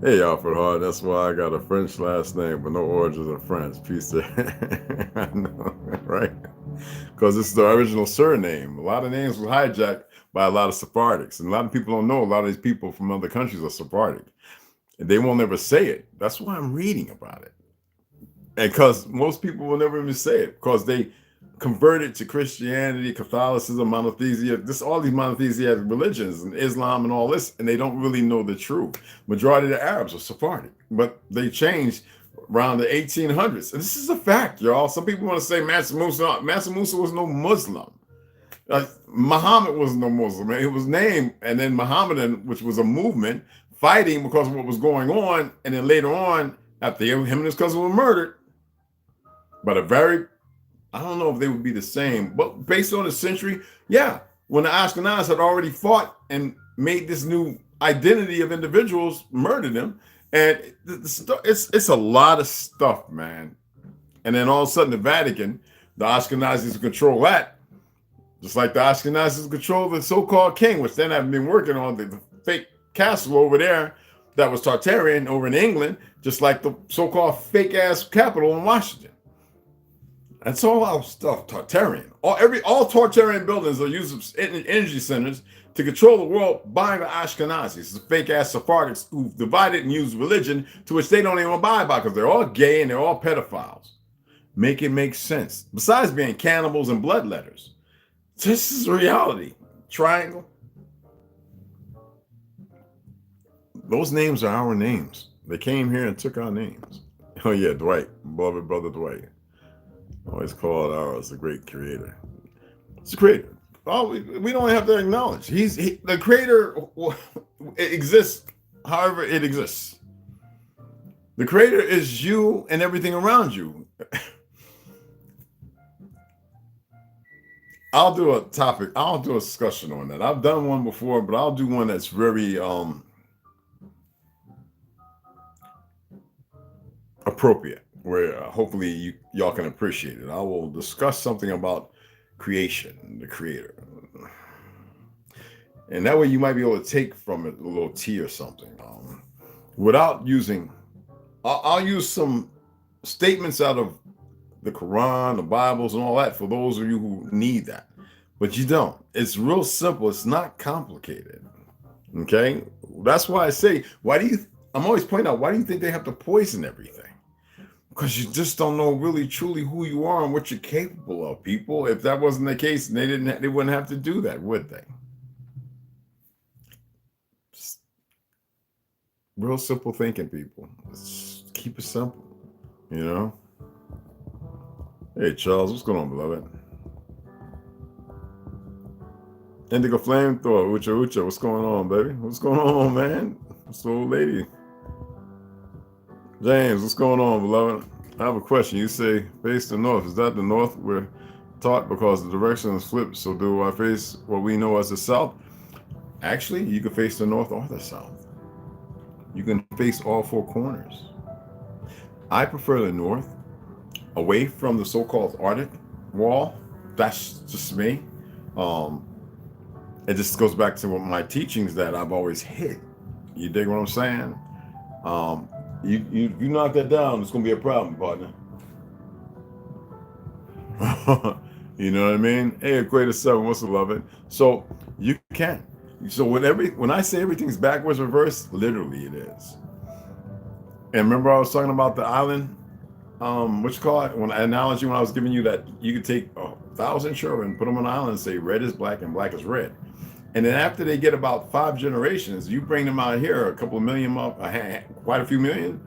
Hey, Alfred Hart. That's why I got a French last name, but no origins of France. Peace there. I know, right? Because it's the original surname. A lot of names were hijacked by a lot of Sephardics, and a lot of people don't know a lot of these people from other countries are Sephardic, and they won't ever say it. That's why I'm reading about it. And because most people will never even say it, because they converted to Christianity, Catholicism, monotheism, all these monotheistic religions and Islam and all this, and they don't really know the truth. Majority of the Arabs are Sephardic, but they changed around the 1800s. And this is a fact, y'all. Some people want to say Mansa Musa was no Muslim. Muhammad was no Muslim. It was named, and then Mohammedan, which was a movement fighting because of what was going on. And then later on, after him and his cousin were murdered, but I don't know if they would be the same, but based on the century, yeah, when the Ashkenaz had already fought and made this new identity of individuals, murdered them, and it's a lot of stuff, man. And then all of a sudden, the Vatican, the Ashkenazis control that, just like the Ashkenazis control the so-called king, which then have been working on the fake castle over there that was Tartarian over in England, just like the so-called fake-ass capital in Washington. That's all our stuff, Tartarian. All Tartarian buildings are used as energy centers to control the world by the Ashkenazis, the fake-ass Sephardics who've divided and used religion to which they don't even abide by because they're all gay and they're all pedophiles. Make it make sense. Besides being cannibals and bloodletters. This is reality. Triangle. Those names are our names. They came here and took our names. Oh yeah, Dwight, beloved brother Dwight. Always called ours the great creator. It's the creator. Oh, we don't have to acknowledge. The creator exists however it exists. The creator is you and everything around you. I'll do a topic. I'll do a discussion on that. I've done one before, but I'll do one that's very appropriate, where hopefully y'all can appreciate it. I will discuss something about creation, the creator. And that way you might be able to take from it a little tea or something. Without using, I'll use some statements out of the Quran, the Bibles, and all that for those of you who need that. But you don't. It's real simple. It's not complicated. Okay? That's why I say, I'm always pointing out, why do you think they have to poison everything? Because you just don't know really truly who you are and what you're capable of, people. If that wasn't the case, they wouldn't have to do that, would they? Just real simple thinking, people. Just keep it simple, you know? Hey, Charles, what's going on, beloved? Indigo Flamethrower, Ucha, what's going on, baby? What's going on, man? What's the old lady? James, what's going on, beloved? I have a question. You say face the north. Is that the north we're taught because the direction is flipped? So do I face what we know as the south? Actually, you can face the north or the south. You can face all four corners. I prefer the north, away from the so-called Arctic wall. That's just me. It just goes back to my teachings that I've always hit. You dig what I'm saying? You knock that down, it's gonna be a problem, partner. You know what I mean? Hey, Equator 7, what's the beloved? So you can. So when I say everything's backwards, reverse, literally it is. And remember I was talking about the island, what you call it? When analogy when I was giving you that you could take 1,000 children, put them on an island and say red is black and black is red. And then after they get about 5 generations, you bring them out here, a couple of million, quite a few million,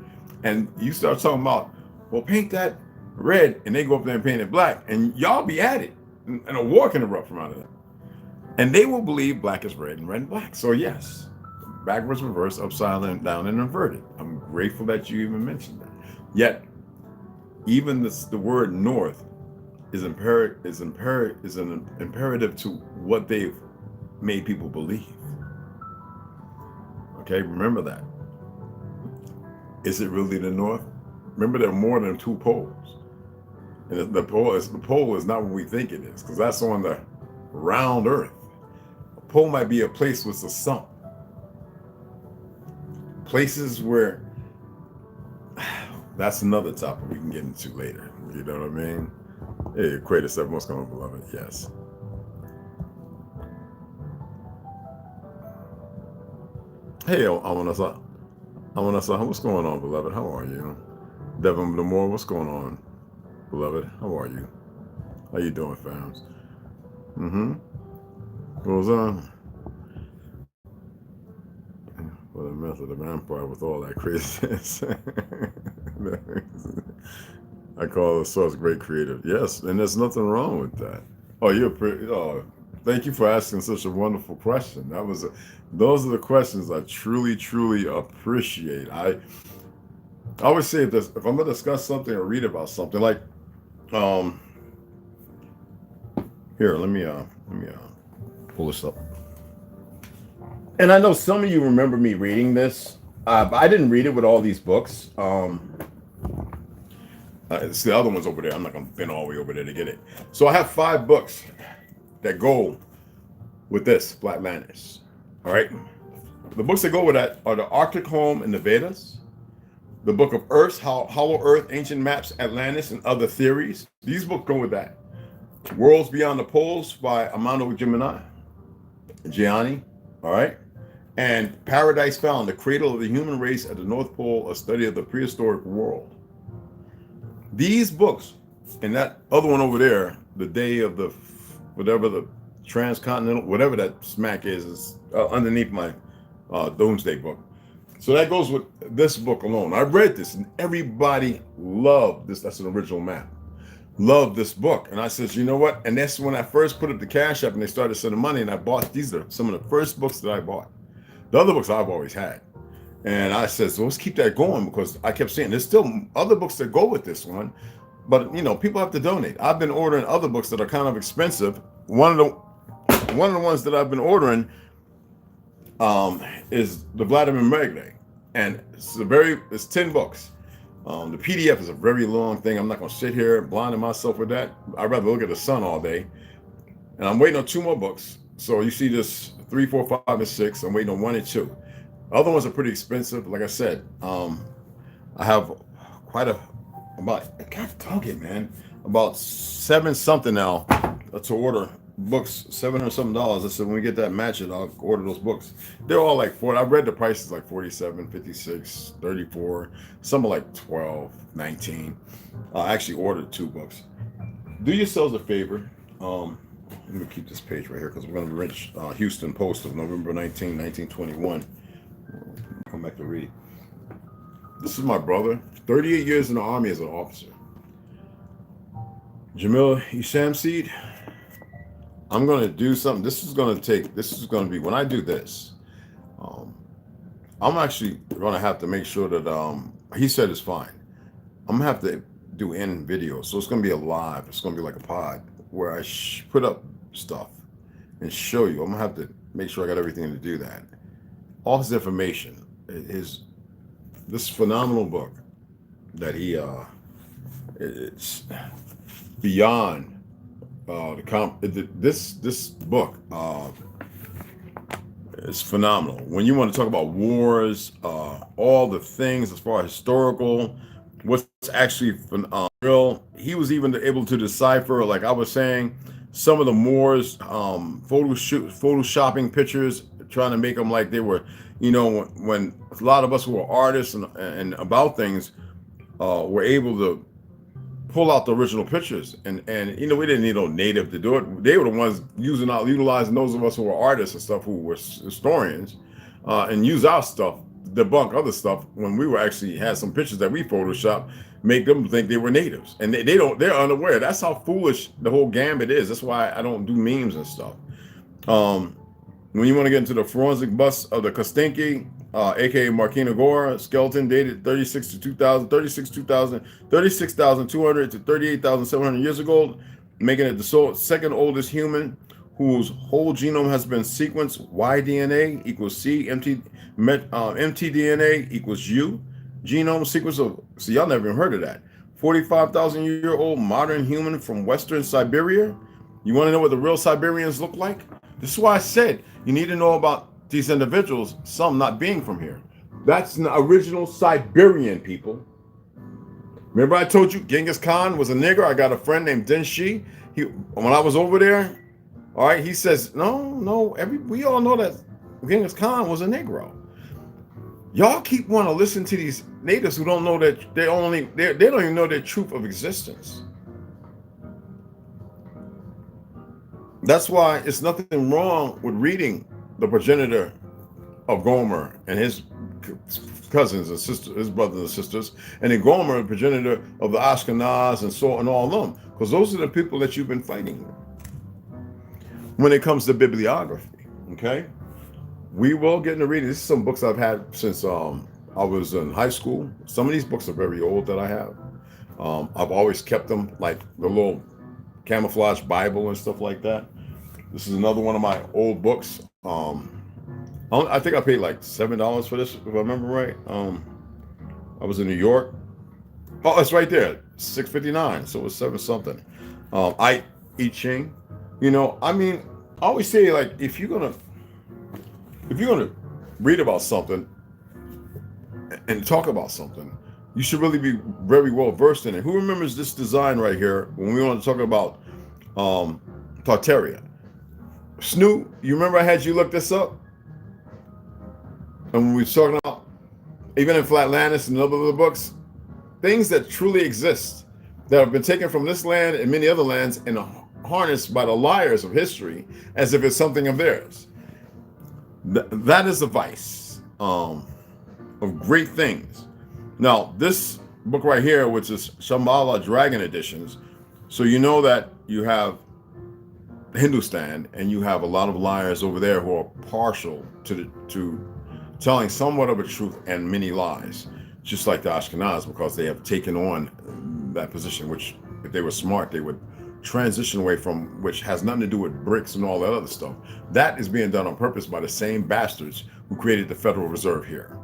and you start talking about, well, paint that red, and they go up there and paint it black, and y'all be at it, and a war can erupt from out of that. And they will believe black is red and red and black. So yes, backwards, reverse, upside down, and inverted. I'm grateful that you even mentioned that. Yet, even the word north is an imperative to what they've made people believe. Okay, remember that. Is it really the north? Remember, there are more than 2 poles. And the pole is not what we think it is, because that's on the round earth. A pole might be a place with a sump. Places where, that's another topic we can get into later. You know what I mean? Hey, Equator 7, what's going on, beloved? Yes. Hey, Amanasa, what's going on, beloved? How are you? Devin Lamore, what's going on, beloved? How are you? How you doing, fams? Goes on. What a method of empire with all that craziness. I call the source great creative. Yes, and there's nothing wrong with that. Oh, thank you for asking such a wonderful question. Those are the questions I truly appreciate. I always say if I'm going to discuss something or read about something, like here, let me pull this up. And I know some of you remember me reading this, but I didn't read it with all these books. It's the other ones over there. I'm not going to bend all the way over there to get it. So I have 5 books that go with this, Flatlanders. All right. The books that go with that are the Arctic Home and the Vedas, the Book of Earth, Hollow Earth, Ancient Maps, Atlantis, and Other Theories. These books go with that. Worlds Beyond the Poles by Amano Gianni. All right. And Paradise Found, the Cradle of the Human Race at the North Pole, a study of the prehistoric world. These books, and that other one over there, the Day of the, whatever the Transcontinental, whatever that smack is underneath my Doomsday book. So that goes with this book alone. I read this and everybody loved this. That's an original map. Loved this book. And I said, you know what? And that's when I first put up the Cashapp and they started sending money, and I bought, these are some of the first books that I bought. The other books I've always had. And I said, so let's keep that going, because I kept saying there's still other books that go with this one, But you know, people have to donate. I've been ordering other books that are kind of expensive. One of the ones that I've been ordering is the Vladimir Megle, and it's 10 books. The PDF is a very long thing. I'm not going to sit here blinding myself with that. I'd rather look at the sun all day. And I'm waiting on 2 more books. So you see this 3, 4, 5, and 6. I'm waiting on 1 and 2. Other ones are pretty expensive. Like I said, I have quite about, God dog it, man, about 7 something now to order books, $700 something. I said, when we get that match it, I'll order those books. They're all like 40. I've read the prices like 47, 56, 34. Some are like 12, 19. I actually ordered 2 books. Do yourselves a favor. Let me keep this page right here because we're going to reach Houston Post of November 19, 1921. Come back to read. This is my brother. 38 years in the Army as an officer. Jamil Ishamseed. I'm going to do something. This is going to be, when I do this, I'm actually going to have to make sure that, he said it's fine. I'm going to have to do in video. So it's going to be a live. It's going to be like a pod where I put up stuff and show you. I'm going to have to make sure I got everything to do that. All his information is this phenomenal book that he, it's beyond this book is phenomenal. When you want to talk about wars, all the things as far as historical, what's actually real, he was even able to decipher, like I was saying, some of the Moors photoshopping pictures, trying to make them like they were, you know, when a lot of us who are artists and about things were able to pull out the original pictures, and you know, we didn't need no native to do it. They were the ones utilizing those of us who were artists and stuff, who were historians, and use our stuff to debunk other stuff when we were actually had some pictures that we photoshopped, make them think they were natives, and they're unaware. That's how foolish the whole gambit is. That's why I don't do memes and stuff. When you want to get into the forensic bust of the Kostinki, aka Markina Gora skeleton, dated 36,200 to 38,700 years ago, making it the second oldest human whose whole genome has been sequenced. Y-DNA equals C, mtDNA equals U. Genome sequence of, see, y'all never even heard of that. 45,000-year-old modern human from Western Siberia. You want to know what the real Siberians look like? This is why I said you need to know about these individuals, some not being from here. That's an original Siberian people. Remember I told you Genghis Khan was a nigger? I got a friend named Denshi. When I was over there, all right, he says, no, we all know that Genghis Khan was a Negro. Y'all keep want to listen to these natives who don't know that they don't even know their truth of existence. That's why it's nothing wrong with reading the progenitor of Gomer and his cousins and sisters, his brothers and sisters, and then Gomer, the progenitor of the Ashkenaz and so on, all of them, because those are the people that you've been fighting with. When it comes to bibliography, okay, we will get into reading. This is some books I've had since I was in high school. Some of these books are very old that I have. I've always kept them, like the little camouflage Bible and stuff like that. This is another one of my old books. I think I paid like $7 for this, if I remember right. I was in New York. Oh, it's right there, $6.59. So it was 7 something. I Ching. You know, I mean, I always say, like, if you're gonna read about something and talk about something, you should really be very well versed in it. Who remembers this design right here when we want to talk about Tartaria? Snoop, you remember I had you look this up? And when we were talking about, even in Flatlandis and other books, things that truly exist that have been taken from this land and many other lands and harnessed by the liars of history as if it's something of theirs. That is a vice of great things. Now, this book right here, which is Shambhala Dragon Editions, so you know that you have Hindustan and you have a lot of liars over there who are partial to telling somewhat of a truth and many lies, just like the Ashkenaz, because they have taken on that position, which if they were smart, they would transition away from, which has nothing to do with bricks and all that other stuff. That is being done on purpose by the same bastards who created the Federal Reserve here.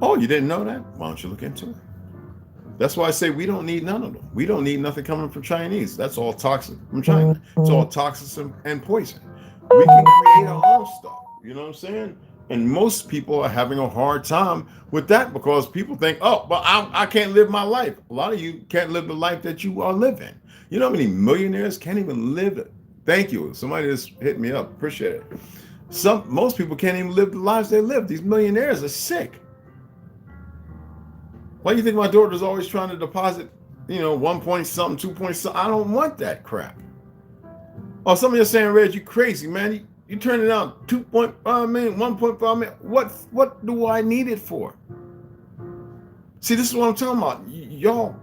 Oh, you didn't know that? Why don't you look into it? That's why I say we don't need none of them. We don't need nothing coming from Chinese. That's all toxic from China. It's all toxic and poison. We can create our own stuff. You know what I'm saying? And most people are having a hard time with that because people think, oh, well, I can't live my life. A lot of you can't live the life that you are living. You know how many millionaires can't even live it? Thank you. Somebody just hit me up. Appreciate it. Most people can't even live the lives they live. These millionaires are sick. Why do you think my daughter's always trying to deposit, 1 point something, 2 point something? I don't want that crap. Oh, some of you are saying, Reg, you crazy, man. You turn it down 2.5 million, 1.5 million. What do I need it for? See, this is what I'm talking about. Y'all,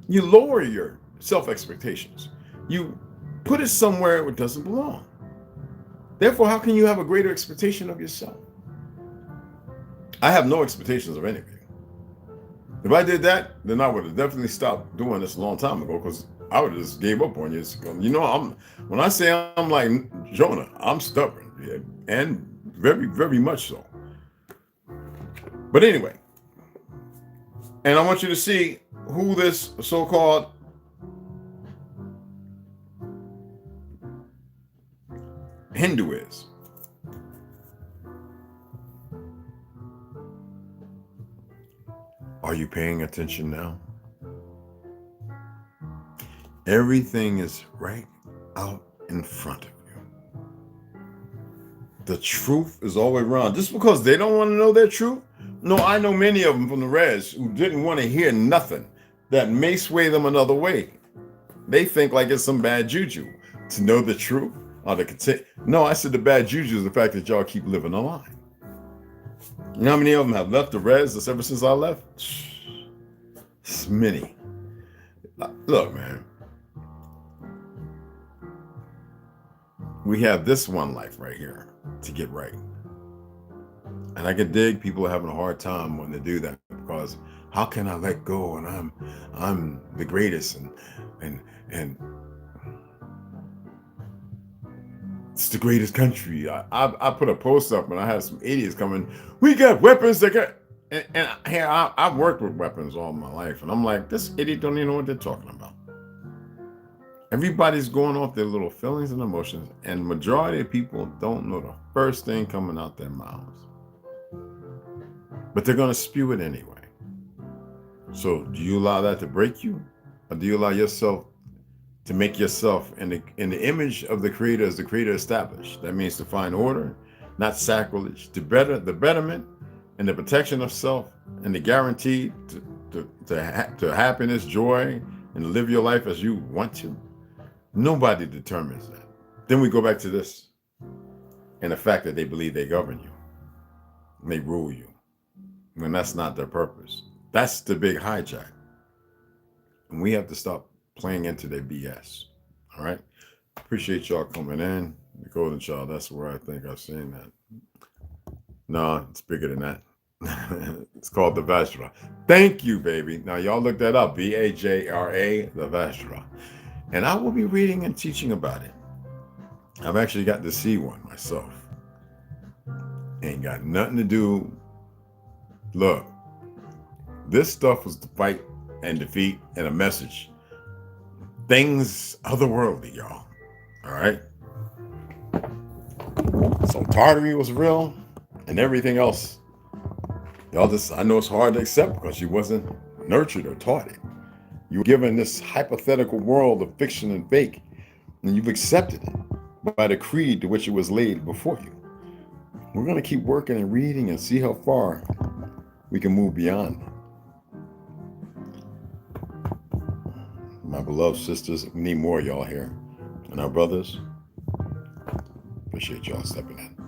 you lower your self-expectations. You put it somewhere it doesn't belong. Therefore, how can you have a greater expectation of yourself? I have no expectations of anything. If I did that, then I would have definitely stopped doing this a long time ago because I would have just gave up on years ago. When I say I'm like Jonah, I'm stubborn, yeah, and very, very much so. But anyway, and I want you to see who this so-called Hindu is. Are you paying attention now? Everything is right out in front of you. The truth is always around. Just because they don't want to know their truth? No, I know many of them from the res who didn't want to hear nothing that may sway them another way. They think like it's some bad juju to know the truth or to continue. No, I said the bad juju is the fact that y'all keep living a lie. You know how many of them have left the res ever since I left? It's many. Look, man. We have this one life right here to get right. And I can dig people are having a hard time when they do that because how can I let go and I'm the greatest and it's the greatest country. I put a post up and I had some idiots coming. We got weapons that got, and I've worked with weapons all my life, and I'm like, this idiot don't even know what they're talking about. Everybody's going off their little feelings and emotions, and majority of people don't know the first thing coming out their mouths, but they're gonna spew it anyway. So, do you allow that to break you, or do you allow yourself to make yourself in the image of the Creator as the Creator established? That means to find order, not sacrilege, the betterment and the protection of self, and the guarantee to happiness, joy, and to live your life as you want to. Nobody determines that. Then we go back to this, and the fact that they believe they govern you, and they rule you, when that's not their purpose. That's the big hijack, and we have to stop playing into their BS. All right. Appreciate y'all coming in. The Golden Child, that's where I think I've seen that. No, it's bigger than that. It's called the Vajra. Thank you, baby. Now y'all look that up. Vajra, the Vajra. And I will be reading and teaching about it. I've actually got to see one myself. Ain't got nothing to do. Look, this stuff was the fight and defeat and a message. Things otherworldly, y'all. All right. So Tartary was real, and everything else, y'all just, I know it's hard to accept because you wasn't nurtured or taught it. You were given this hypothetical world of fiction and fake, and you've accepted it by the creed to which it was laid before you. We're going to keep working and reading and see how far we can move beyond. My beloved sisters, we need more of y'all here. And our brothers, appreciate y'all stepping in.